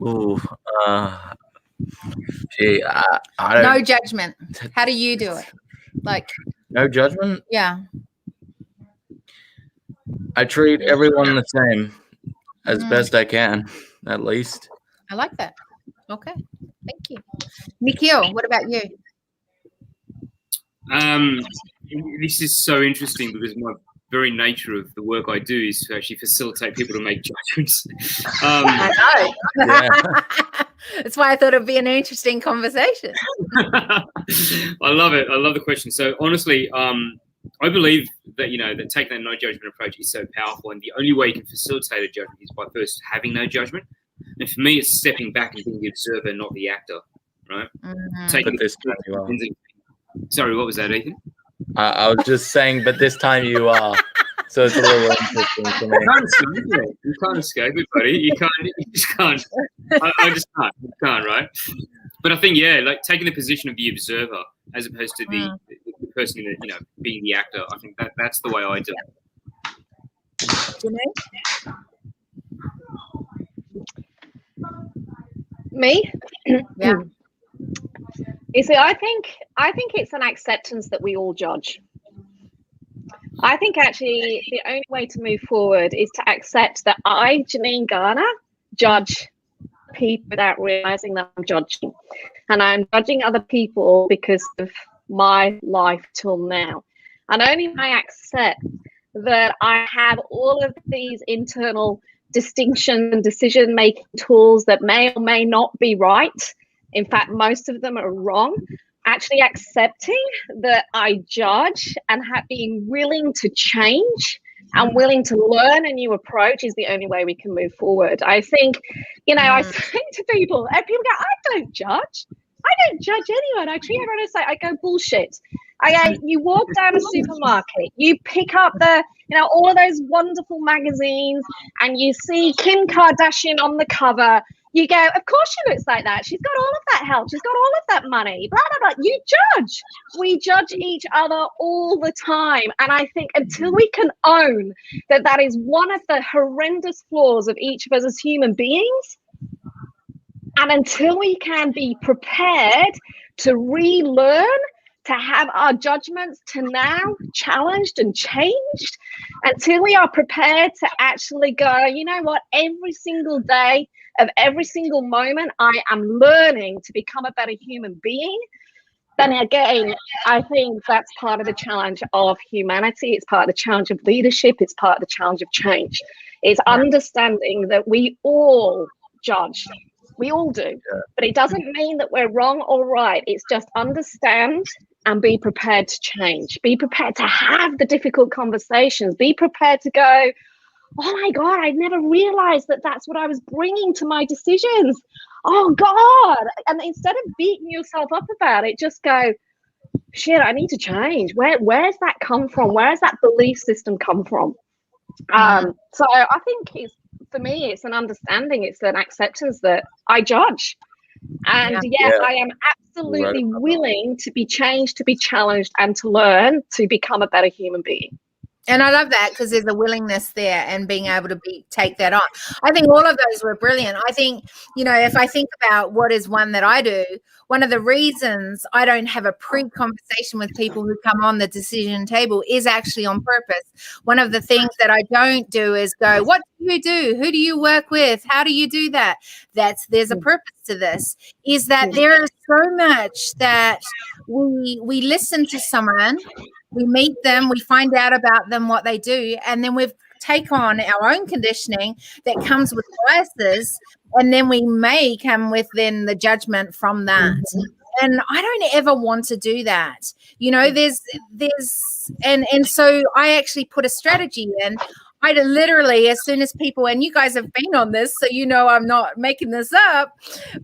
Ooh, No judgment. How do you do it? Like, no judgment? Yeah. I treat everyone the same as best I can, at least. I like that. Okay. Thank you. Nikhil, what about you? This is so interesting because my very nature of the work I do is to actually facilitate people to make judgments. I know. That's why I thought it'd be an interesting conversation. I love it. I love the question. So honestly, I believe that, that taking that no judgment approach is so powerful, and the only way you can facilitate a judgment is by first having no judgment. And for me, it's stepping back and being the observer, not the actor, right? But this time you are. Sorry, what was that, Ethan? I was just saying, but this time you are. So it's a little interesting for me. You can't escape it, buddy. You just can't. I just can't. You can't, right? But I think, like taking the position of the observer as opposed to the person that, being the actor, I think that's the way I do it. Me? Yeah. You see, I think it's an acceptance that we all judge. I think actually the only way to move forward is to accept that I, Janine Garner, judge people without realizing that I'm judging. And I'm judging other people because of my life till now. And only when I accept that I have all of these internal distinction and decision-making tools that may or may not be right. In fact, most of them are wrong. Actually accepting that I judge and being willing to change and willing to learn a new approach is the only way we can move forward. I think, I say to people, and people go, I don't judge anyone. Actually, everyone say, I go, bullshit. You walk down a supermarket, you pick up all of those wonderful magazines, and you see Kim Kardashian on the cover. You go, of course she looks like that. She's got all of that health. She's got all of that money. Blah, blah, blah. You judge. We judge each other all the time. And I think until we can own that is one of the horrendous flaws of each of us as human beings, and until we can be prepared to relearn, to have our judgments to now challenged and changed, until we are prepared to actually go, you know what, every single day of every single moment, I am learning to become a better human being, then again, I think that's part of the challenge of humanity. It's part of the challenge of leadership. It's part of the challenge of change. It's understanding that we all judge. We all do. But it doesn't mean that we're wrong or right. It's just understand and be prepared to change. Be prepared to have the difficult conversations. Be prepared to go, oh my God, I never realized that that's what I was bringing to my decisions. Oh God. And instead of beating yourself up about it, just go, shit, I need to change. Where's that come from? Where has that belief system come from? So I think for me, it's an understanding, it's an acceptance that I judge. And yes, I am absolutely willing to be changed, to be challenged, and to learn to become a better human being. And I love that because there's a willingness there and being able to take that on. I think all of those were brilliant. I think, if I think about what is one that I do, one of the reasons I don't have a pre-conversation with people who come on the decision table is actually on purpose. One of the things that I don't do is go, what do you do? Who do you work with? How do you do that? There's a purpose to this, is that there is so much that we listen to someone, we meet them, we find out about them, what they do, and then we take on our own conditioning that comes with biases, and then we may come with then the judgment from that. And I don't ever want to do that. And so I actually put a strategy in. I literally, as soon as people, and you guys have been on this, so I'm not making this up,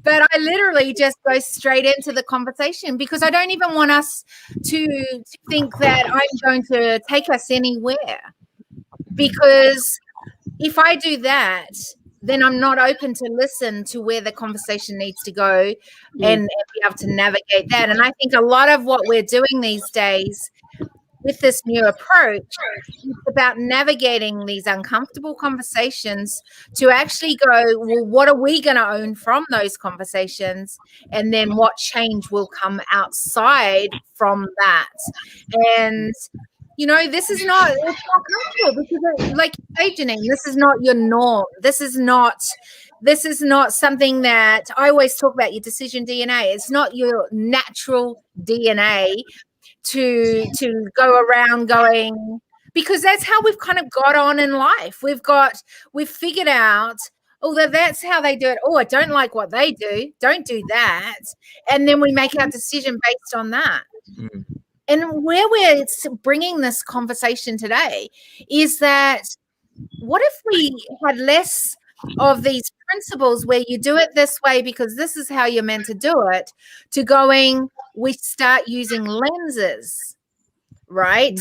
but I literally just go straight into the conversation because I don't even want us to think that I'm going to take us anywhere. Because if I do that, then I'm not open to listen to where the conversation needs to go and be able to navigate that. And I think a lot of what we're doing these days with this new approach, it's about navigating these uncomfortable conversations to actually go, well, what are we going to own from those conversations? And then what change will come outside from that? And, this is not, it's not comfortable because, like you say, Janine, this is not your norm. This is not something that I always talk about, your decision DNA. It's not your natural DNA to go around going, because that's how we've kind of got on in life. We've figured out, that's how they do it. Oh, I don't like what they do. Don't do that. And then we make our decision based on that. And where we're bringing this conversation today is that what if we had less of these principles where you do it this way because this is how you're meant to do it, to going, we start using lenses, right?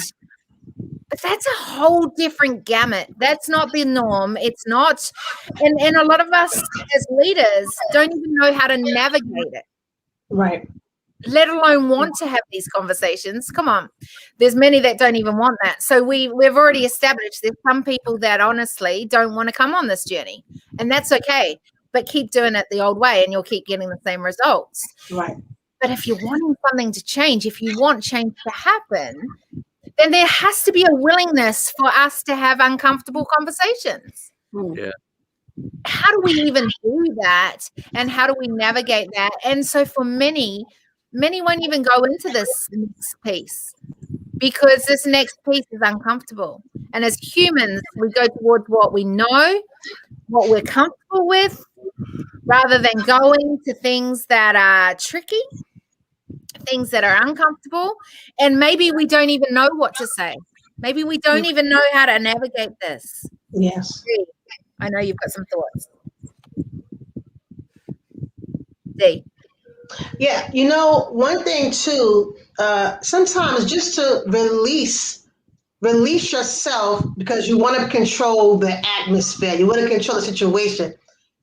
But that's a whole different gamut. That's not the norm. It's not. And a lot of us as leaders don't even know how to navigate it. Right. Let alone want to have these conversations. Come on. There's many that don't even want that. So we've already established there's some people that honestly don't want to come on this journey. And that's okay. But keep doing it the old way and you'll keep getting the same results. Right. But if you're wanting something to change, if you want change to happen, then there has to be a willingness for us to have uncomfortable conversations. Yeah. How do we even do that? And how do we navigate that? And so for many won't even go into this piece because this next piece is uncomfortable. And as humans, we go towards what we know, what we're comfortable with, rather than going to things that are tricky, things that are uncomfortable, and maybe we don't even know what to say. Maybe we don't even know how to navigate this. Yes. I know you've got some thoughts. D. Yeah, one thing too, sometimes just to release yourself because you want to control the atmosphere, you want to control the situation.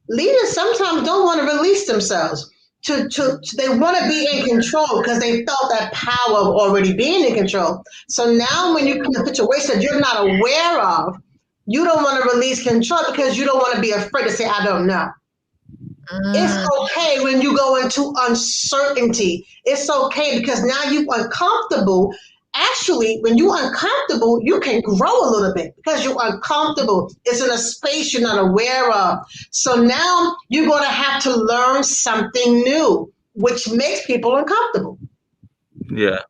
Leaders sometimes don't want to release themselves. They want to be in control because they felt that power of already being in control. So now when you come to a situation that you're not aware of, you don't want to release control because you don't want to be afraid to say, I don't know. It's okay when you go into uncertainty. It's okay because now you're uncomfortable. Actually, when you're uncomfortable, you can grow a little bit because you're uncomfortable. It's in a space you're not aware of. So now you're going to have to learn something new, which makes people uncomfortable. Yeah.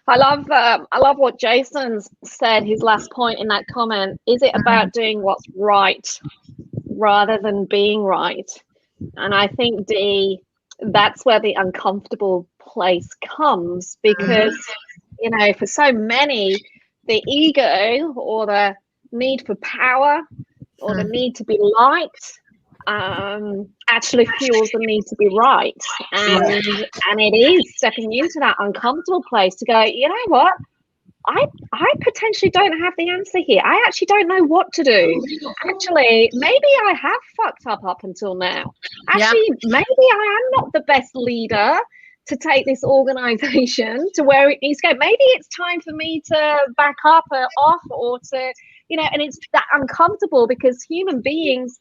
I love what Jason's said, his last point in that comment. Is it about doing what's right rather than being right? And I think, D, that's where the uncomfortable place comes because, for so many, the ego or the need for power or the need to be liked actually fuels the need to be right. And it is stepping into that uncomfortable place to go, you know what? I potentially don't have the answer here. I actually don't know what to do. Actually, maybe I have fucked up until now. Actually, maybe I am not the best leader to take this organization to where it needs to go. Maybe it's time for me to back up or off or to, and it's that uncomfortable because human beings,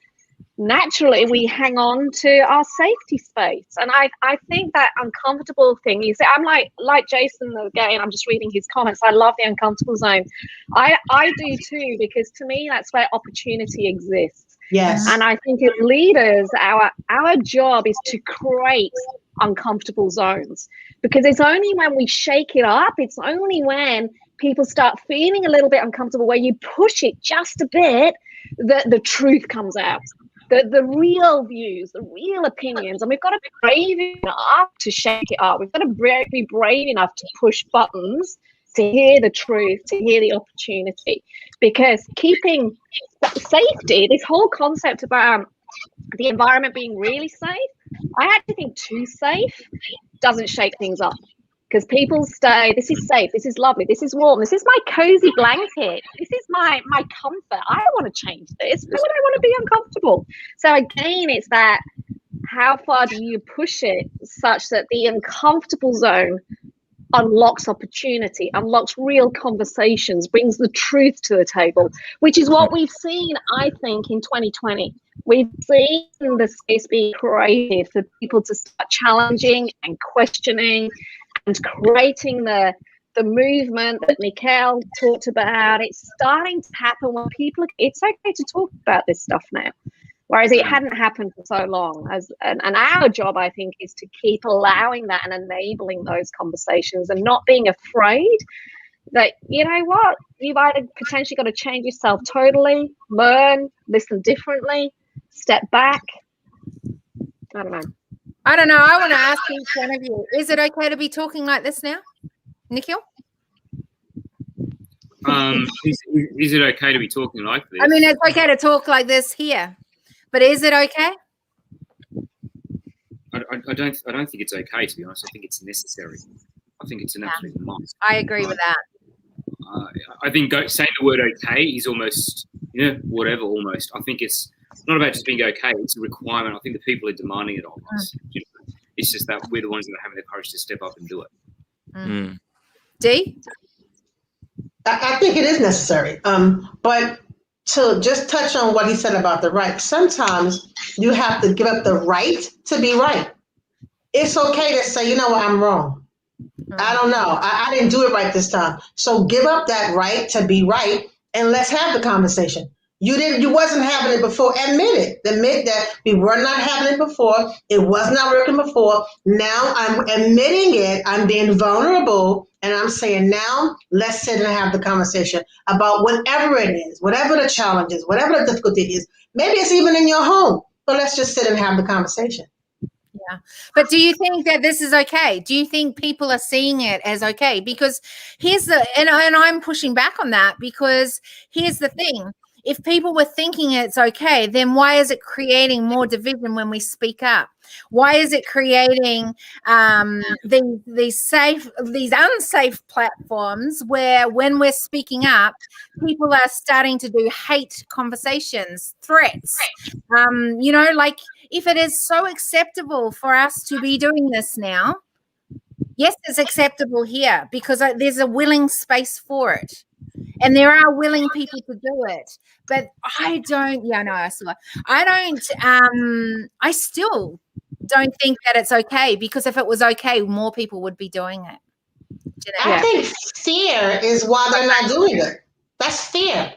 naturally we hang on to our safety space. And I think that uncomfortable thing, you say, I'm like Jason again, I'm just reading his comments. I love the uncomfortable zone. I do too, because to me that's where opportunity exists. Yes. And I think as leaders, our job is to create uncomfortable zones, because it's only when we shake it up, it's only when people start feeling a little bit uncomfortable, where you push it just a bit, that the truth comes out. The real views, the real opinions, and we've got to be brave enough to shake it up. We've got to be brave enough to push buttons, to hear the truth, to hear the opportunity. Because keeping safety, this whole concept about the environment being really safe, I actually think too safe doesn't shake things up. Because people say, this is safe, this is lovely, this is warm, this is my cozy blanket, this is my comfort. I don't want to change this. Why would I want to be uncomfortable? So again, it's that, how far do you push it such that the uncomfortable zone unlocks opportunity, unlocks real conversations, brings the truth to the table, which is what we've seen, I think, in 2020. We've seen the space be created for people to start challenging and questioning and creating the movement that Mikhail talked about. It's starting to happen when people, it's okay to talk about this stuff now, whereas it hadn't happened for so long. And our job, I think, is to keep allowing that and enabling those conversations and not being afraid that, you know what, you've either potentially got to change yourself totally, learn, listen differently, step back. I don't know. I want to ask each one of you, is it okay to be talking like this now? Nikhil? Is it okay to be talking like this? I mean, it's okay to talk like this here, but is it okay? I don't think it's okay, to be honest. I think it's necessary. I think it's an absolute must. I agree with that. I think saying the word okay is almost, whatever, almost. I think it's not about just being okay. It's a requirement. I think the people are demanding it of us. It's just that we're the ones that are having the courage to step up and do it. D? I think it is necessary. But to just touch on what he said about the right, sometimes you have to give up the right to be right. It's okay to say, you know what, I'm wrong. I don't know. I didn't do it right this time. So give up that right to be right and let's have the conversation. You wasn't having it before. Admit it. Admit that we were not having it before. It was not working before. Now I'm admitting it. I'm being vulnerable, and I'm saying now let's sit and have the conversation about whatever it is, whatever the challenge is, whatever the difficulty is. Maybe it's even in your home, but let's just sit and have the conversation. Yeah. But do you think that this is okay? Do you think people are seeing it as okay? Because here's and I'm pushing back on that, because here's the thing. If people were thinking it's okay, then why is it creating more division when we speak up? Why is it creating these unsafe platforms where when we're speaking up, people are starting to do hate conversations, threats? Like, if it is so acceptable for us to be doing this now, yes, it's acceptable here because there's a willing space for it. And there are willing people to do it. But I still don't think that it's okay, because if it was okay, more people would be doing it. I think fear is why they're not doing it. That's fear.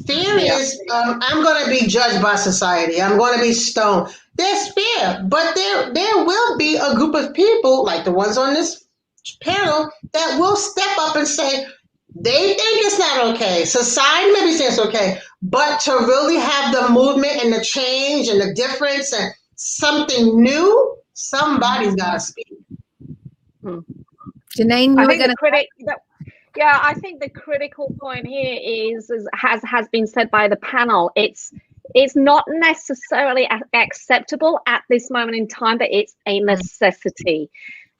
Fear is, I'm going to be judged by society. I'm going to be stoned. There's fear, but there will be a group of people like the ones on this panel that will step up and say, they think it's not okay. Society maybe says it's okay, but to really have the movement and the change and the difference and something new, somebody's got to speak. Janine, I think the critical point here is has been said by the panel. It's not necessarily acceptable at this moment in time, but it's a necessity.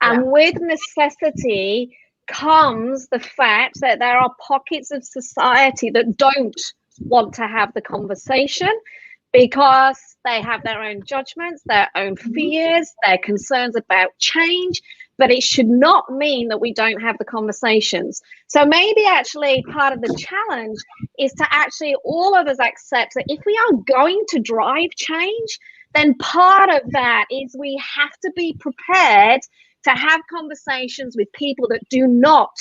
And with necessity comes the fact that there are pockets of society that don't want to have the conversation because they have their own judgments, their own fears, their concerns about change. But it should not mean that we don't have the conversations. So maybe actually part of the challenge is to actually all of us accept that if we are going to drive change, then part of that is we have to be prepared to have conversations with people that do not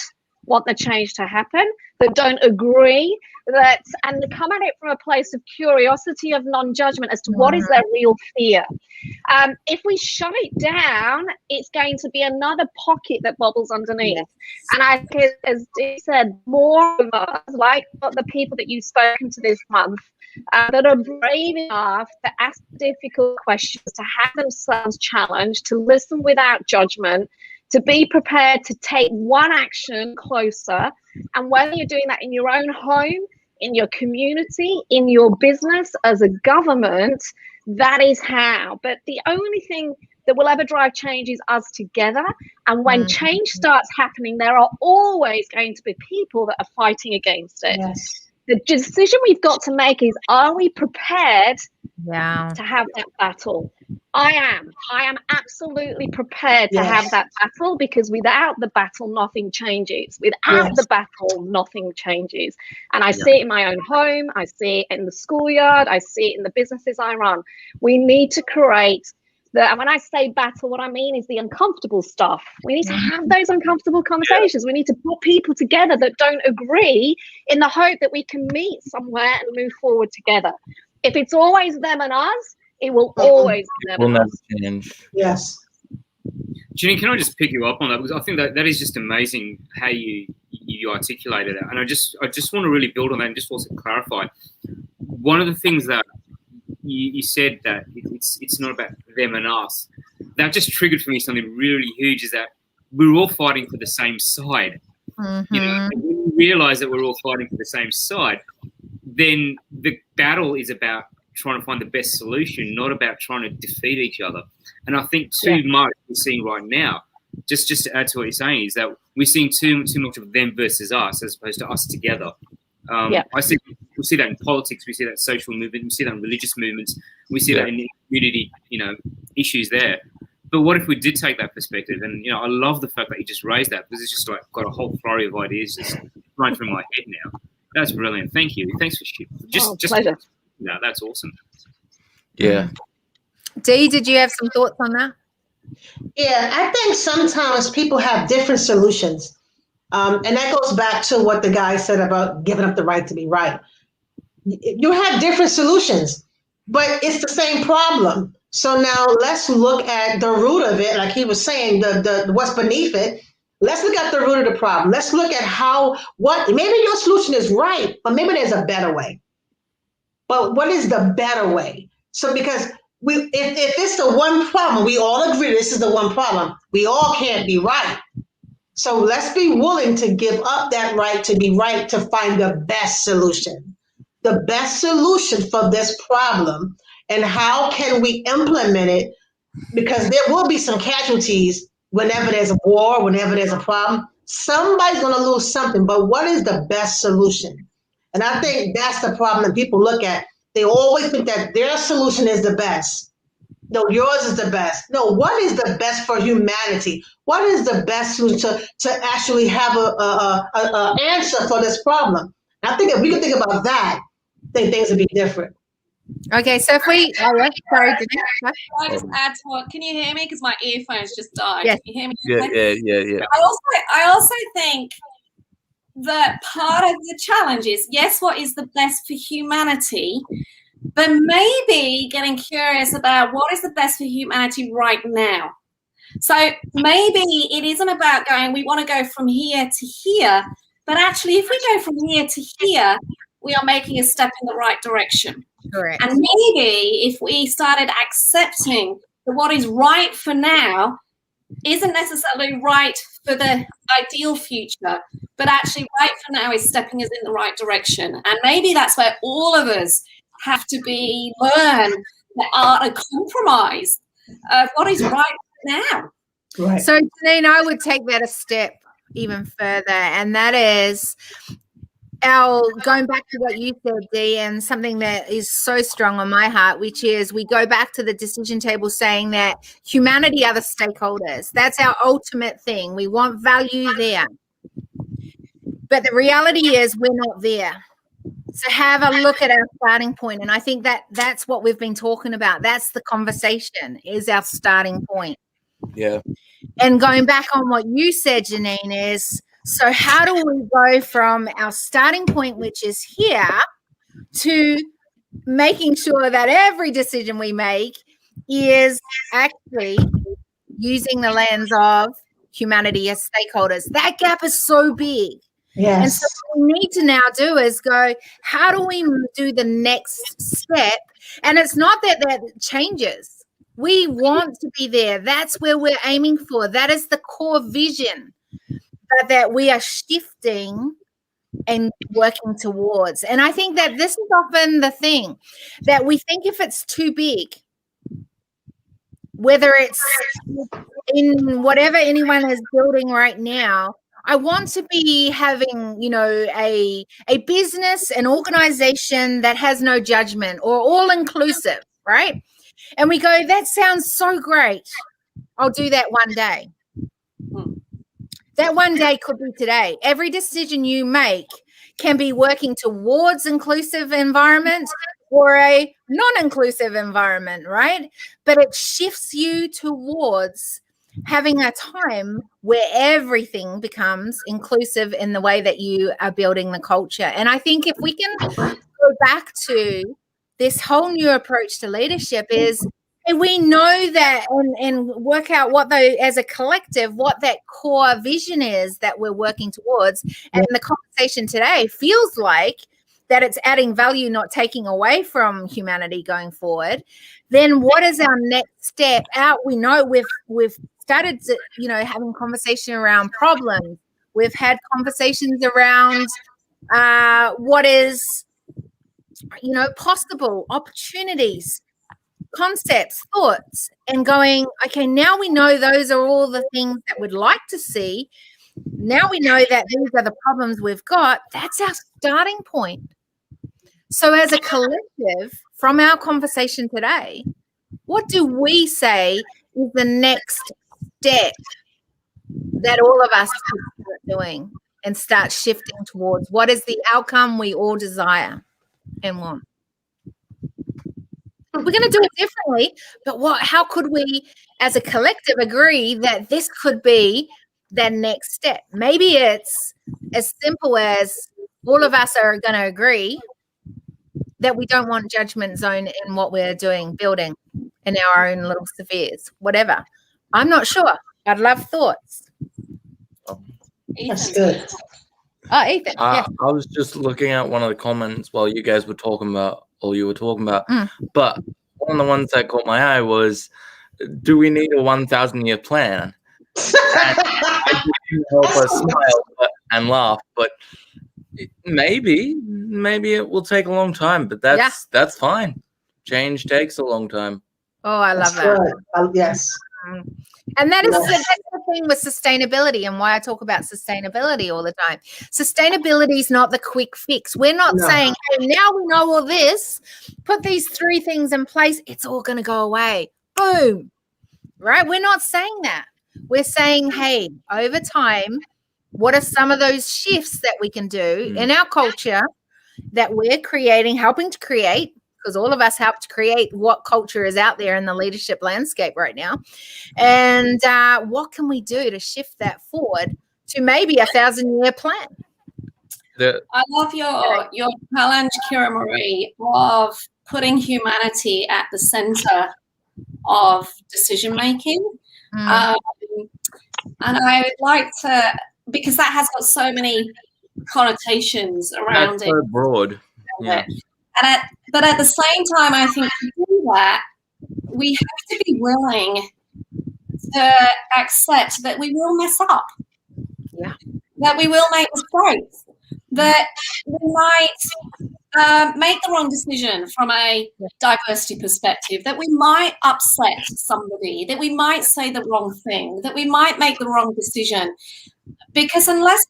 want the change to happen, that don't agree, and come at it from a place of curiosity, of non-judgment as to what is their real fear. If we shut it down, it's going to be another pocket that bubbles underneath. Yes. And I think, as Dee said, more of us, like the people that you've spoken to this month, that are brave enough to ask difficult questions, to have themselves challenged, to listen without judgment, to be prepared to take one action closer. And whether you're doing that in your own home, in your community, in your business, as a government, that is how. But the only thing that will ever drive change is us together. And when change starts happening, there are always going to be people that are fighting against it. Yes. The decision we've got to make is, are we prepared to have that battle? I am absolutely prepared to have that battle, because without the battle, nothing changes. Without the battle, nothing changes. And I see it in my own home. I see it in the schoolyard. I see it in the businesses I run. We need to create and when I say battle, what I mean is the uncomfortable stuff. We need to have those uncomfortable conversations. We need to put people together that don't agree, in the hope that we can meet somewhere and move forward together. If it's always them and us, it will always be them and us. Change. Yes. Janine, can I just pick you up on that? Because I think that is just amazing how you articulated it. And I just want to really build on that and just also clarify. One of the things that you said, that it's not about them and us, that just triggered for me something really huge, is that we're all fighting for the same side. You know, and when you realize that we're all fighting for the same side, then the battle is about trying to find the best solution, not about trying to defeat each other. And I think too much we're seeing right now, just to add to what you're saying, is that we're seeing too much of them versus us, as opposed to us together. We see that in politics, we see that in social movement, we see that in religious movements, we see that in community, issues there. But what if we did take that perspective? And I love the fact that you just raised that, because it's just like got a whole flurry of ideas just running through my head now. That's brilliant. Thank you. Thanks for sharing. Pleasure. That's awesome. Yeah. Dee, did you have some thoughts on that? Yeah, I think sometimes people have different solutions. And that goes back to what the guy said about giving up the right to be right. You have different solutions, but it's the same problem. So now let's look at the root of it, like he was saying, the what's beneath it. Let's look at the root of the problem. Let's look at what maybe your solution is right, but maybe there's a better way. But what is the better way? So because if it's the one problem, we all agree this is the one problem. We all can't be right. So let's be willing to give up that right to be right to find the best solution. The best solution for this problem, and how can we implement it? Because there will be some casualties whenever there's a war, whenever there's a problem. Somebody's going to lose something, but what is the best solution? And I think that's the problem that people look at. They always think that their solution is the best. No, yours is the best. No, what is the best for humanity? What is the best solution to actually have a answer for this problem? And I think if we can think about that, I think things would be different. Okay, so if we, sorry, can I just add to what? Can you hear me? Because my earphones just died. Yes. Can you hear me? Yeah. I also think that part of the challenge is, yes, what is the best for humanity, but maybe getting curious about what is the best for humanity right now. So maybe it isn't about going, we want to go from here to here, but actually if we go from here to here, we are making a step in the right direction. Correct. And maybe if we started accepting that what is right for now isn't necessarily right for the ideal future, but actually right for now is stepping us in the right direction. And maybe that's where all of us have to learn the art of compromise of what is right now. Right. So, Janine, I would take that a step even further, and that is going back to what you said, Dee, and something that is so strong on my heart, which is we go back to the decision table saying that humanity are the stakeholders. That's our ultimate thing. We want value there. But the reality is we're not there. So have a look at our starting point. And I think that's what we've been talking about. That's the conversation, is our starting point. Yeah. And going back on what you said, Janine, is so how do we go from our starting point, which is here, to making sure that every decision we make is actually using the lens of humanity as stakeholders? That gap is so big. Yes. And so what we need to now do is go, how do we do the next step? And it's not that changes. We want to be there. That's where we're aiming for. That is the core vision that we are shifting and working towards. And I think that this is often the thing, that we think if it's too big, whether it's in whatever anyone is building right now, I want to be having, a business, an organization that has no judgment or all inclusive, right? And we go, that sounds so great. I'll do that one day. That one day could be today. Every decision you make can be working towards inclusive environment or a non-inclusive environment, right? But it shifts you towards having a time where everything becomes inclusive in the way that you are building the culture. And I think if we can go back to this whole new approach to leadership is, and we know that and work out as a collective, what that core vision is that we're working towards. And the conversation today feels like that it's adding value, not taking away from humanity going forward. Then what is our next step out? We know we've started to, having conversation around problems. We've had conversations around what is, possible, opportunities, concepts, thoughts, and going, okay, now we know those are all the things that we'd like to see. Now we know that these are the problems we've got. That's our starting point. So as a collective, from our conversation today, what do we say is the next step that all of us can start doing and start shifting towards? What is the outcome we all desire and want? We're going to do it differently, but how could we as a collective agree that this could be the next step? Maybe it's as simple as all of us are going to agree that we don't want judgment zone in what we're doing, building in our own little spheres, whatever. I'm not sure. I'd love thoughts. That's good. Oh, Ethan. I was just looking at one of the comments while you guys were talking about, but one of the ones that caught my eye was, do we need a 1,000-year plan? I couldn't help but smile and laugh, but maybe it will take a long time, but that's fine. Change takes a long time. Oh, I love that. Yes. And that's the thing with sustainability, and why I talk about sustainability all the time. Sustainability is not the quick fix. We're not saying, hey, now we know all this, put these 3 things in place, it's all going to go away. Boom. Right? We're not saying that. We're saying, hey, over time, what are some of those shifts that we can do in our culture that we're creating, helping to create, because all of us help to create what culture is out there in the leadership landscape right now. And what can we do to shift that forward to maybe a 1,000-year plan? I love your challenge, Kira Marie, of putting humanity at the center of decision making. And I would like to, because that has got so many connotations around it. So broad. Yeah. But at the same time, I think to do that, we have to be willing to accept that we will mess up. Yeah. That we will make mistakes. That we might make the wrong decision from a diversity perspective, that we might upset somebody, that we might say the wrong thing, that we might make the wrong decision. Because unless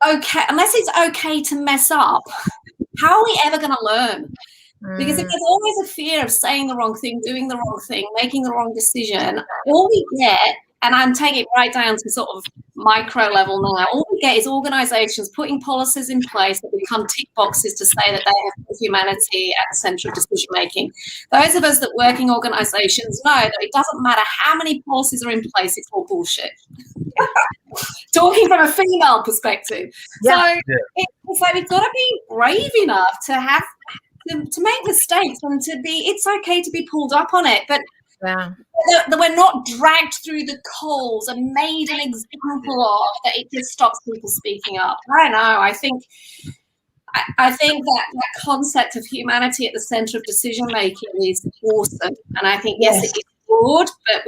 it's okay to mess up, how are we ever going to learn? Because if there's always a fear of saying the wrong thing, doing the wrong thing, making the wrong decision, all we get, and I'm taking it right down to sort of micro level now, all we get is organizations putting policies in place that become tick boxes to say that they have humanity at the center of decision making. Those of us that work in organizations know that it doesn't matter how many policies are in place, it's all bullshit. Talking from a female perspective. So it's like we've got to be brave enough to have to make mistakes and to be, it's okay to be pulled up on it, but that we're not dragged through the coals and made an example of, that it just stops people speaking up. I don't know. I think that concept of humanity at the center of decision making is awesome, and I think it is broad, but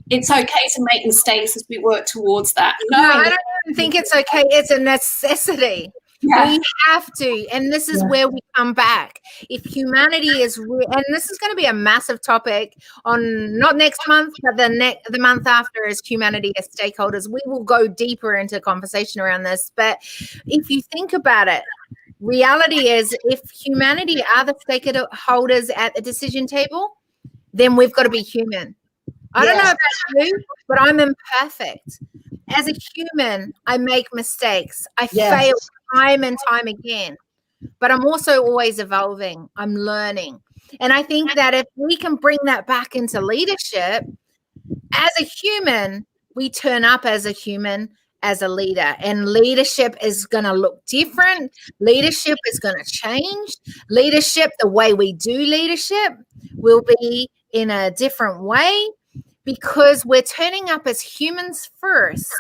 it's okay to make mistakes as we work towards that. No, I don't even think it's okay. It's a necessity. Yeah. We have to, and this is where we come back. If humanity is and this is going to be a massive topic on not next month, but the month after, as humanity as stakeholders, we will go deeper into conversation around this. But if you think about it, reality is, if humanity are the stakeholders at the decision table, then we've got to be human. I don't know about you, but I'm imperfect. As a human, I make mistakes. I fail time and time again, but I'm also always evolving. I'm learning. And I think that if we can bring that back into leadership, as a human, we turn up as a human, as a leader, and leadership is going to look different. Leadership is going to change. Leadership, the way we do leadership, will be in a different way, because we're turning up as humans first,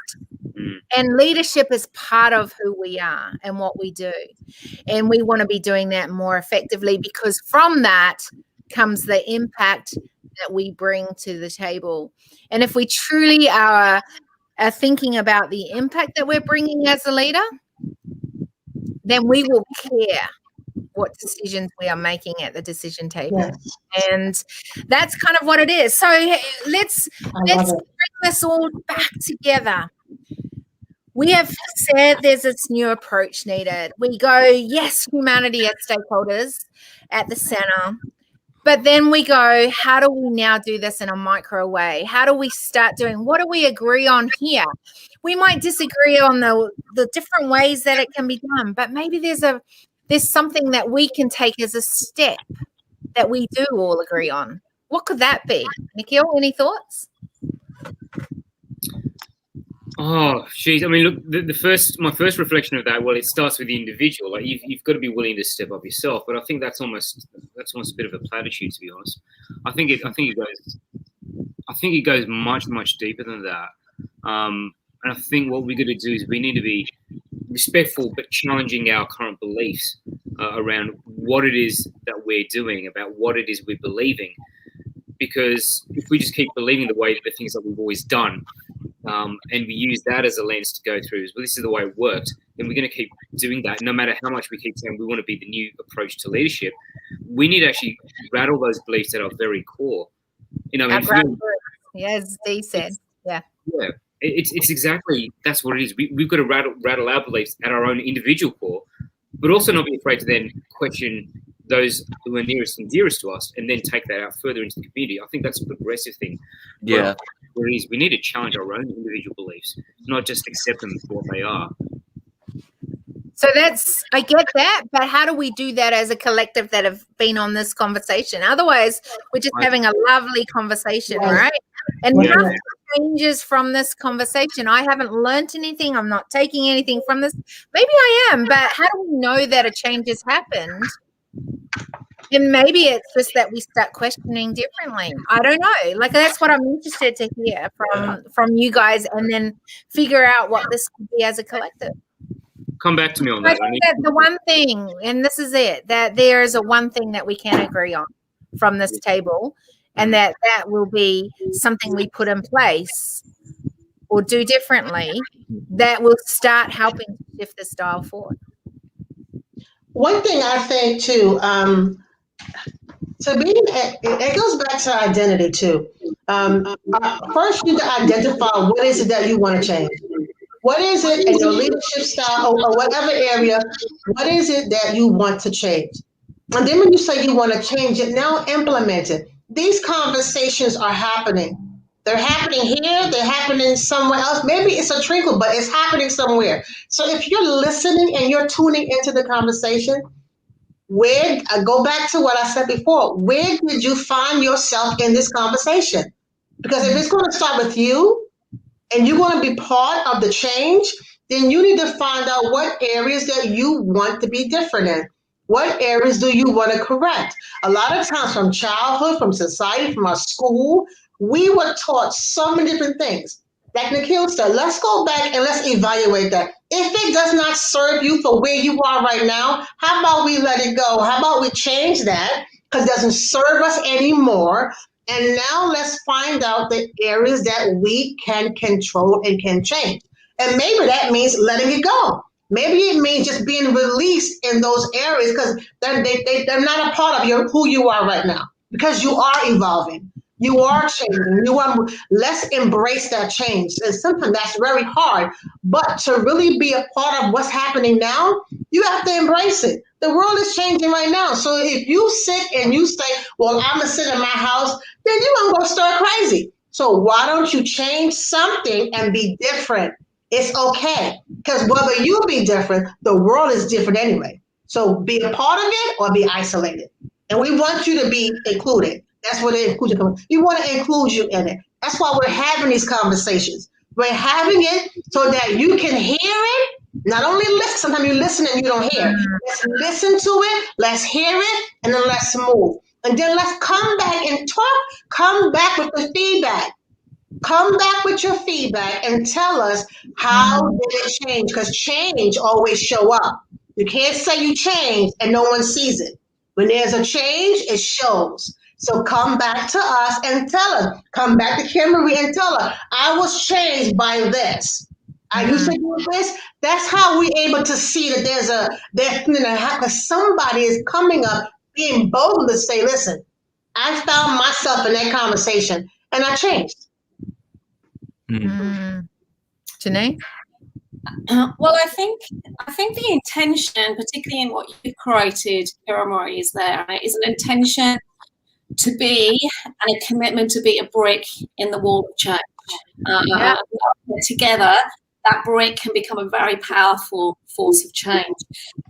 and leadership is part of who we are and what we do. And we want to be doing that more effectively, because from that comes the impact that we bring to the table. And if we truly are thinking about the impact that we're bringing as a leader, then we will care what decisions we are making at the decision table. And that's kind of what it is. So let's bring this all back together. We have said there's this new approach needed. We go, yes, humanity as stakeholders at the center, but then we go, how do we now do this in a micro way? How do we start doing, what do we agree on here? We might disagree on the different ways that it can be done, but maybe there's something that we can take as a step that we do all agree on. What could that be? Nikhil, any thoughts? Oh, geez. I mean, look, my first reflection of that, well, it starts with the individual. Like you've got to be willing to step up yourself. But I think that's almost a bit of a platitude, to be honest. I think it goes much deeper than that. And I think what we're going to do is we need to be respectful, but challenging our current beliefs around what it is that we're doing, about what it is we're believing. Because if we just keep believing the things that we've always done, and we use that as a lens to go through, well, this is the way it worked, then we're going to keep doing that. No matter how much we keep saying we want to be the new approach to leadership, we need to actually rattle those beliefs at our very core. As Dee said, yeah. It's exactly, that's what it is. We've got to rattle our beliefs at our own individual core, but also not be afraid to then question those who are nearest and dearest to us, and then take that out further into the community. I think that's a progressive thing. Yeah. Where it is, we need to challenge our own individual beliefs, not just accept them for what they are. So I get that, but how do we do that as a collective that have been on this conversation? Otherwise, we're just having a lovely conversation, right? And nothing changes from this conversation. I haven't learned anything. I'm not taking anything from this. Maybe I am, but how do we know that a change has happened? And maybe it's just that we start questioning differently. I don't know. Like, that's what I'm interested to hear from you guys, and then figure out what this could be as a collective. Come back to me on that. I think that the one thing, and this is it, that there is a one thing that we can agree on from this table, and that will be something we put in place or do differently that will start helping to shift this dial forward. One thing I think too, it goes back to identity too. First, you need to identify what is it that you want to change. What is it in your leadership style or whatever area? What is it that you want to change? And then when you say you want to change it, now implement it. These conversations are happening. They're happening here. They're happening somewhere else. Maybe it's a trickle, but it's happening somewhere. So if you're listening and you're tuning into the conversation, I go back to what I said before. Where did you find yourself in this conversation? Because if it's going to start with you, and you want to be part of the change, then you need to find out what areas that you want to be different in. What areas do you want to correct? A lot of times from childhood, from society, from our school, we were taught so many different things. Like Nikhil said, let's go back and let's evaluate that. If it does not serve you for where you are right now, how about we let it go? How about we change that because it doesn't serve us anymore? And now let's find out the areas that we can control and can change. And maybe that means letting it go. Maybe it means just being released in those areas because they're not a part of who you are right now, because you are evolving. You are changing. Let's embrace that change. And sometimes that's very hard. But to really be a part of what's happening now, you have to embrace it. The world is changing right now. So if you sit and you say, well, I'm going to sit in my house, then you're going to go stir crazy. So why don't you change something and be different? It's okay. Because whether you be different, the world is different anyway. So be a part of it or be isolated. And we want you to be included. That's what the inclusion comes. We want to include you in it. That's why we're having these conversations. We're having it so that you can hear it. Not only listen, sometimes you listen and you don't hear. Let's listen to it, let's hear it, and then let's move. And then let's come back and talk. Come back with the feedback. Come back with your feedback and tell us how did it change? Because change always show up. You can't say you changed and no one sees it. When there's a change, it shows. So come back to us and tell us. Come back to Kimberly and tell her, I was changed by this. I used to do this. That's how we're able to see that there's because somebody is coming up, being bold to say, listen, I found myself in that conversation and I changed. Janae? Well, I think the intention, particularly in what you've created, Kiramori, is an intention to be and a commitment to be a brick in the wall of change. Together, that brick can become a very powerful force of change.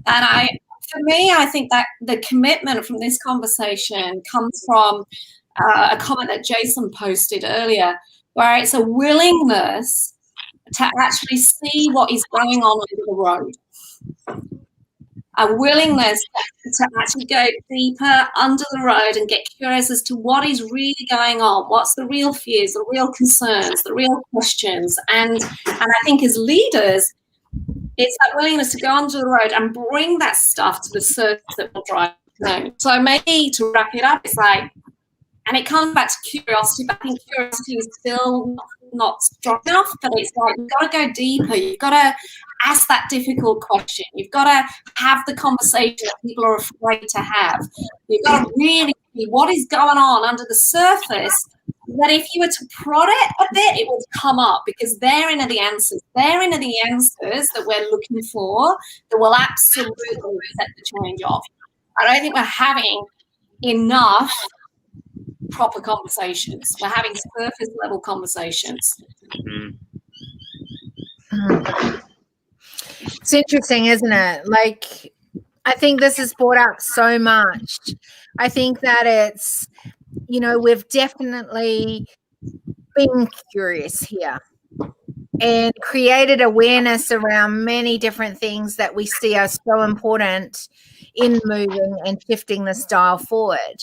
And for me, I think that the commitment from this conversation comes from a comment that Jason posted earlier, where it's a willingness to actually see what is going on under the road. A willingness to actually go deeper under the road and get curious as to what is really going on, what's the real fears, the real concerns, the real questions. And I think as leaders, it's that willingness to go under the road and bring that stuff to the surface that will drive home. So maybe to wrap it up, it's like, and it comes back to curiosity, but I think curiosity is still not strong enough, but it's like you've got to go deeper. You've got to ask that difficult question. You've got to have the conversation that people are afraid to have. You've got to really see what is going on under the surface, that if you were to prod it a bit, it would come up, because therein are the answers. Therein are the answers that we're looking for that will absolutely set the change off. I don't think we're having enough proper conversations. We're having surface level conversations. It's interesting, isn't it? Like, I think this is brought up so much. I think that it's, you know, we've definitely been curious here and created awareness around many different things that we see are so important in moving and shifting the style forward.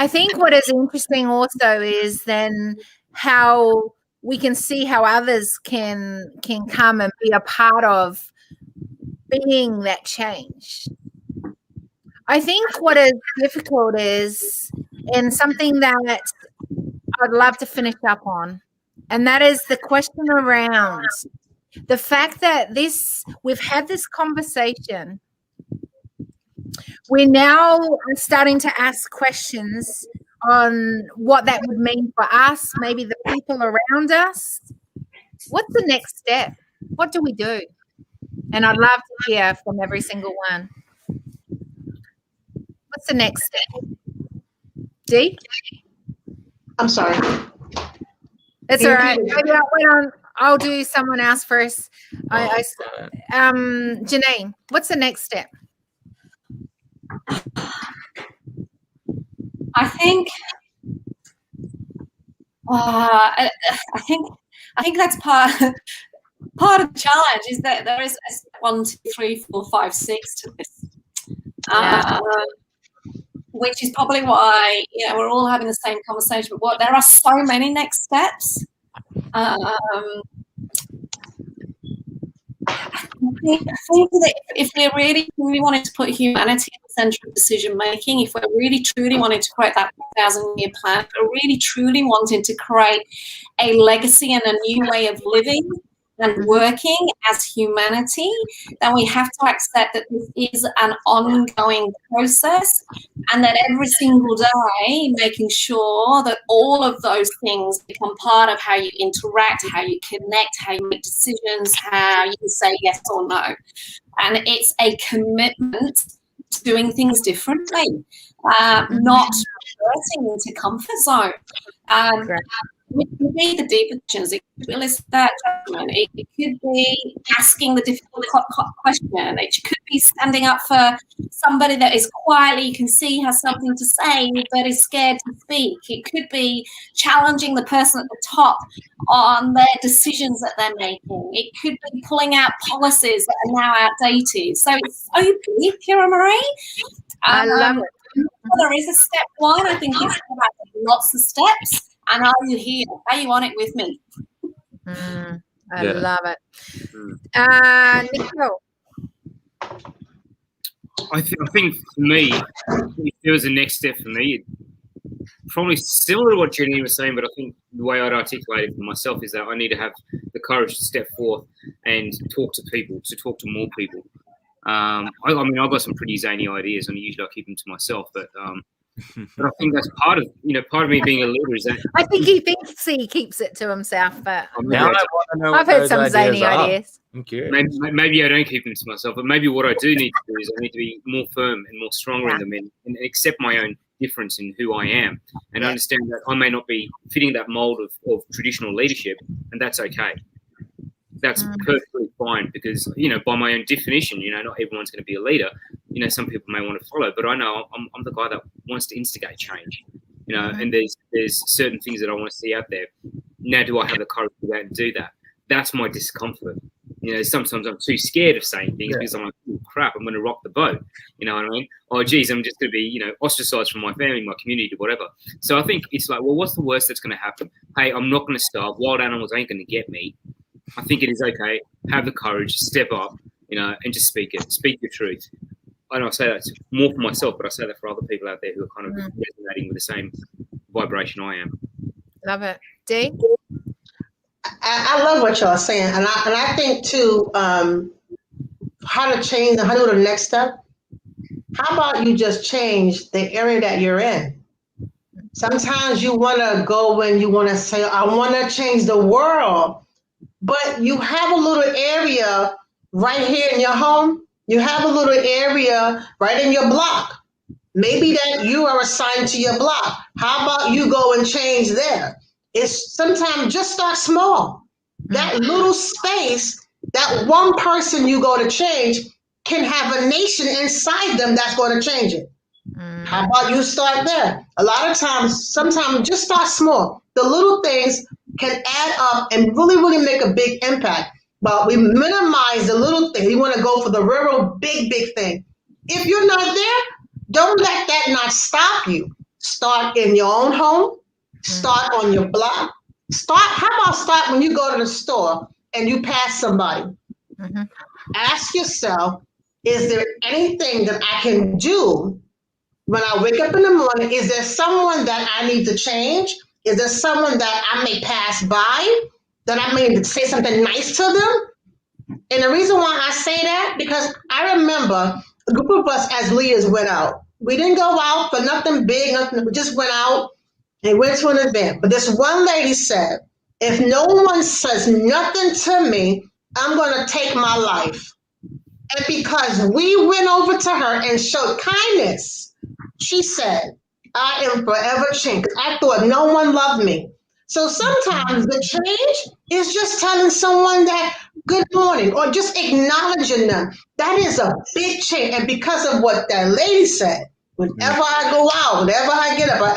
I think what is interesting also is then how we can see how others can come and be a part of being that change. I think what is difficult is, and something that I'd love to finish up on, and that is the question around the fact that we've had this conversation. We're now starting to ask questions on what that would mean for us, maybe the people around us. What's the next step? What do we do? And I'd love to hear from every single one. What's the next step? Dee? I'm sorry. It's all right. I'll do someone else first. Janine, what's the next step? I think that's part of the challenge, is that there is a 1, 2, 3, 4, 5, 6 to this, which is probably why we're all having the same conversation. But there are so many next steps. I think that if we're really wanting to put humanity at the centre of decision making, if we're really truly wanting to create that 1,000-year plan, if we're really truly wanting to create a legacy and a new way of living and working as humanity, then we have to accept that this is an ongoing process, and that every single day making sure that all of those things become part of how you interact, how you connect, how you make decisions, how you say yes or no. And it's a commitment to doing things differently, not reverting into comfort zone. It could be the deeper questions. It could be that judgment. It could be asking the difficult question. It could be standing up for somebody that is quietly, you can see has something to say, but is scared to speak. It could be challenging the person at the top on their decisions that they're making. It could be pulling out policies that are now outdated. So it's so deep, Kira Marie. I love it. There is a step one. I think it's about lots of steps. And are you here? Are you on it with me? I love it. Nico? I think for me, if there was a next step for me, probably similar to what Jenny was saying, but I think the way I'd articulate it for myself is that I need to have the courage to step forth and talk to people, to talk to more people. I mean, I've got some pretty zany ideas, and usually I keep them to myself, but I think that's part of me being a leader is that I think he thinks he keeps it to himself, but now I want to know I've heard some zany ideas. Maybe I don't keep them to myself, but maybe what I do need to do is I need to be more firm and more stronger in them, and accept my own difference in who I am, and understand that I may not be fitting that mold of traditional leadership, and that's okay. That's perfectly fine, because by my own definition, not everyone's going to be a leader. Some people may want to follow, but I know I'm the guy that wants to instigate change. And there's certain things that I want to see out there. Now, do I have the courage to go out and do that? That's my discomfort. You know, sometimes I'm too scared of saying things because I'm like, oh, crap, I'm going to rock the boat. You know what I mean? Oh, geez, I'm just going to be, you know, ostracized from my family, my community, whatever. So I think it's like, well, what's the worst that's going to happen? Hey, I'm not going to starve. Wild animals ain't going to get me. I think it is okay. Have the courage, step up, you know, and just speak it. Speak your truth. I don't say that more for myself, but I say that for other people out there who are kind of resonating with the same vibration I am. Love it. Dee? I love what y'all are saying, and I think too, how to change, how to do the next step. How about you just change the area that you're in? Sometimes you want to go and you want to say, I want to change the world, but you have a little area right here in your home. You have a little area right in your block. Maybe that you are assigned to your block. How about you go and change there? It's sometimes just start small. That little space, that one person you go to change can have a nation inside them that's going to change it. How about you start there? A lot of times, sometimes just start small. The little things can add up and really, really make a big impact. But we minimize the little thing. We want to go for the real big, big thing. If you're not there, don't let that not stop you. Start in your own home. Start on your block. How about start when you go to the store and you pass somebody? Ask yourself, is there anything that I can do when I wake up in the morning? Is there someone that I need to change? Is there someone that I may pass by that I may say something nice to them? And the reason why I say that, because I remember a group of us as leaders went out. We didn't go out for nothing big, nothing. We just went out and went to an event. But this one lady said, if no one says nothing to me, I'm going to take my life. And because we went over to her and showed kindness, she said, I am forever changed. I thought no one loved me. So sometimes the change is just telling someone that good morning or just acknowledging them. That is a big change. And because of what that lady said, whenever I go out, whenever I get up,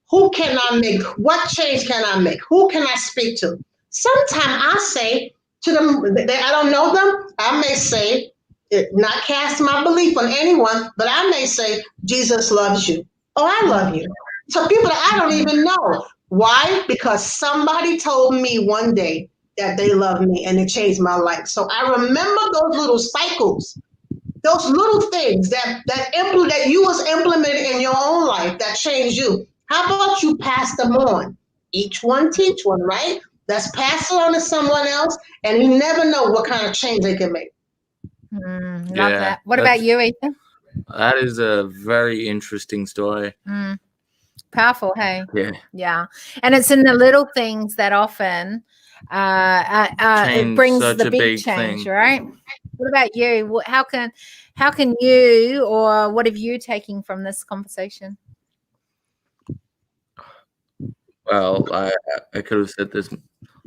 who can I make? What change can I make? Who can I speak to? Sometimes I say to them, I don't know them, I may say, not cast my belief on anyone, but I may say, Jesus loves you. Oh, I love you. So people that I don't even know. Why? Because somebody told me one day that they love me and it changed my life. So I remember those little cycles, those little things that you was implemented in your own life that changed you. How about you pass them on? Each one teach one, right? Let's pass it on to someone else, and you never know what kind of change they can make. Love that. What about you, Ethan? That is a very interesting story. Powerful, hey? Yeah. And it's in the little things that often it brings the big change, thing. Right? What about you? How can you, or what have you taken from this conversation? Well, I could have said this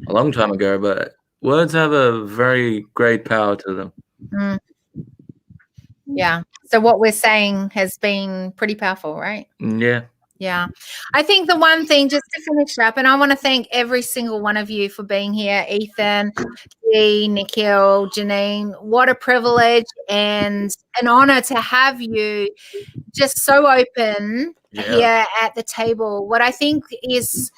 a long time ago, but words have a very great power to them. Yeah. So what we're saying has been pretty powerful, right? Yeah. I think the one thing, just to finish up, and I want to thank every single one of you for being here, Ethan, Dee, Nikhil, Janine. What a privilege and an honor to have you just so open here at the table. What I think is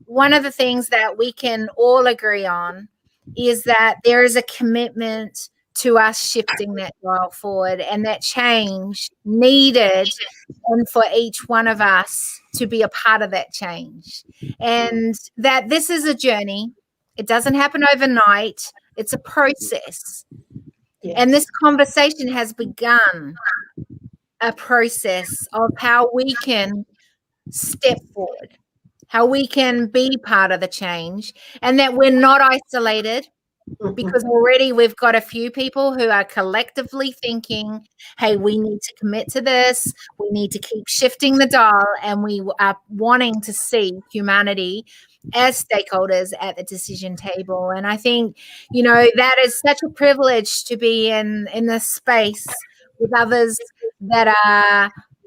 one of the things that we can all agree on is that there is a commitment to us shifting that dial forward, and that change needed, and for each one of us to be a part of that change, and that this is a journey. It doesn't happen overnight. It's a process. And this conversation has begun a process of how we can step forward, how we can be part of the change, and that we're not isolated. Because already we've got a few people who are collectively thinking, hey, we need to commit to this. We need to keep shifting the dial, and we are wanting to see humanity as stakeholders at the decision table. And I think, that is such a privilege to be in this space with others that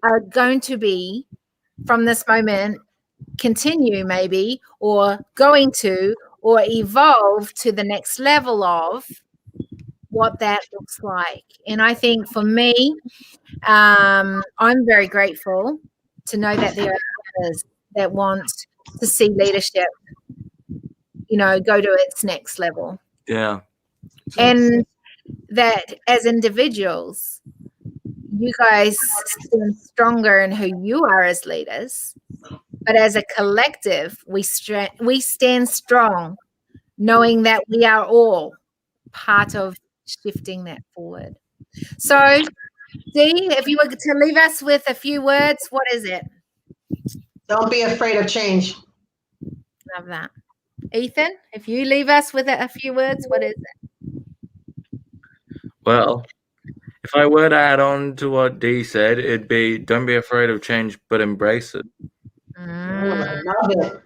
are going to be, from this moment, continue maybe, or going to, or evolve to the next level of what that looks like. And I think for me, I'm very grateful to know that there are others that want to see leadership, go to its next level. Yeah. And that as individuals, you guys stand stronger in who you are as leaders, but as a collective, we stand strong, knowing that we are all part of shifting that forward. So, Dee, if you were to leave us with a few words, what is it? Don't be afraid of change. Love that. Ethan, if you leave us with a few words, what is it? Well, if I were to add on to what Dee said, it'd be don't be afraid of change, but embrace it. I love it.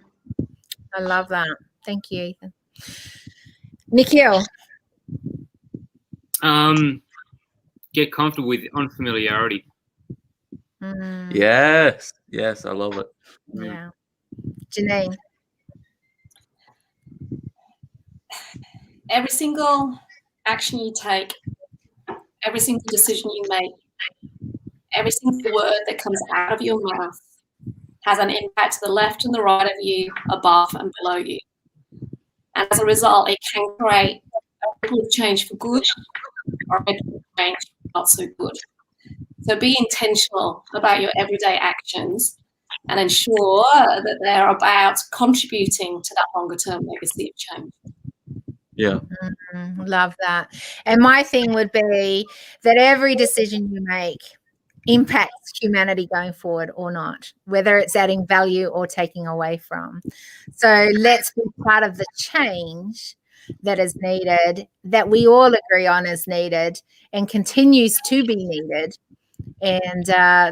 I love that. Thank you, Ethan. Nikhil. Get comfortable with unfamiliarity. Yes, I love it. Yeah. Janine. Every single action you take, every single decision you make, every single word that comes out of your mouth has an impact to the left and the right of you, above and below you. And as a result, it can create a ripple of change for good or a ripple of change for not so good. So be intentional about your everyday actions and ensure that they're about contributing to that longer term legacy of change. Yeah. Love that. And my thing would be that every decision you make impacts humanity going forward or not, whether it's adding value or taking away from. So let's be part of the change that is needed, that we all agree on is needed and continues to be needed. And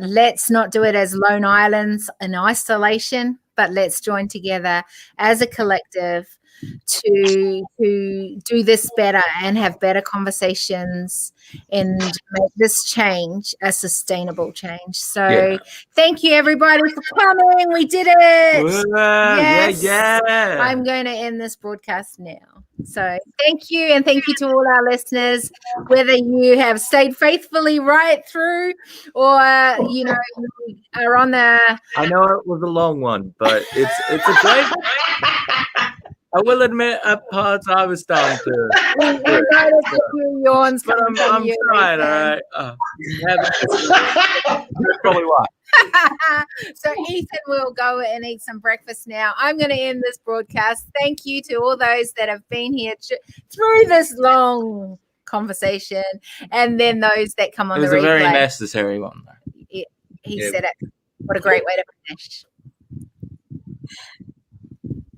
let's not do it as lone islands in isolation, but let's join together as a collective to do this better and have better conversations and make this change a sustainable change. So thank you everybody for coming. We did it. Yes. Yeah. I'm going to end this broadcast now. So thank you, and thank you to all our listeners, whether you have stayed faithfully right through or you are on the. I know it was a long one, but it's a great. I will admit, at parts I was starting to. We noticed a few yawns but coming I'm from you. trying, all right. That's probably why. So Ethan will go and eat some breakfast now. I'm going to end this broadcast. Thank you to all those that have been here through this long conversation, and then those that come on the replay. It was a very necessary one. He said it. What a great way to finish.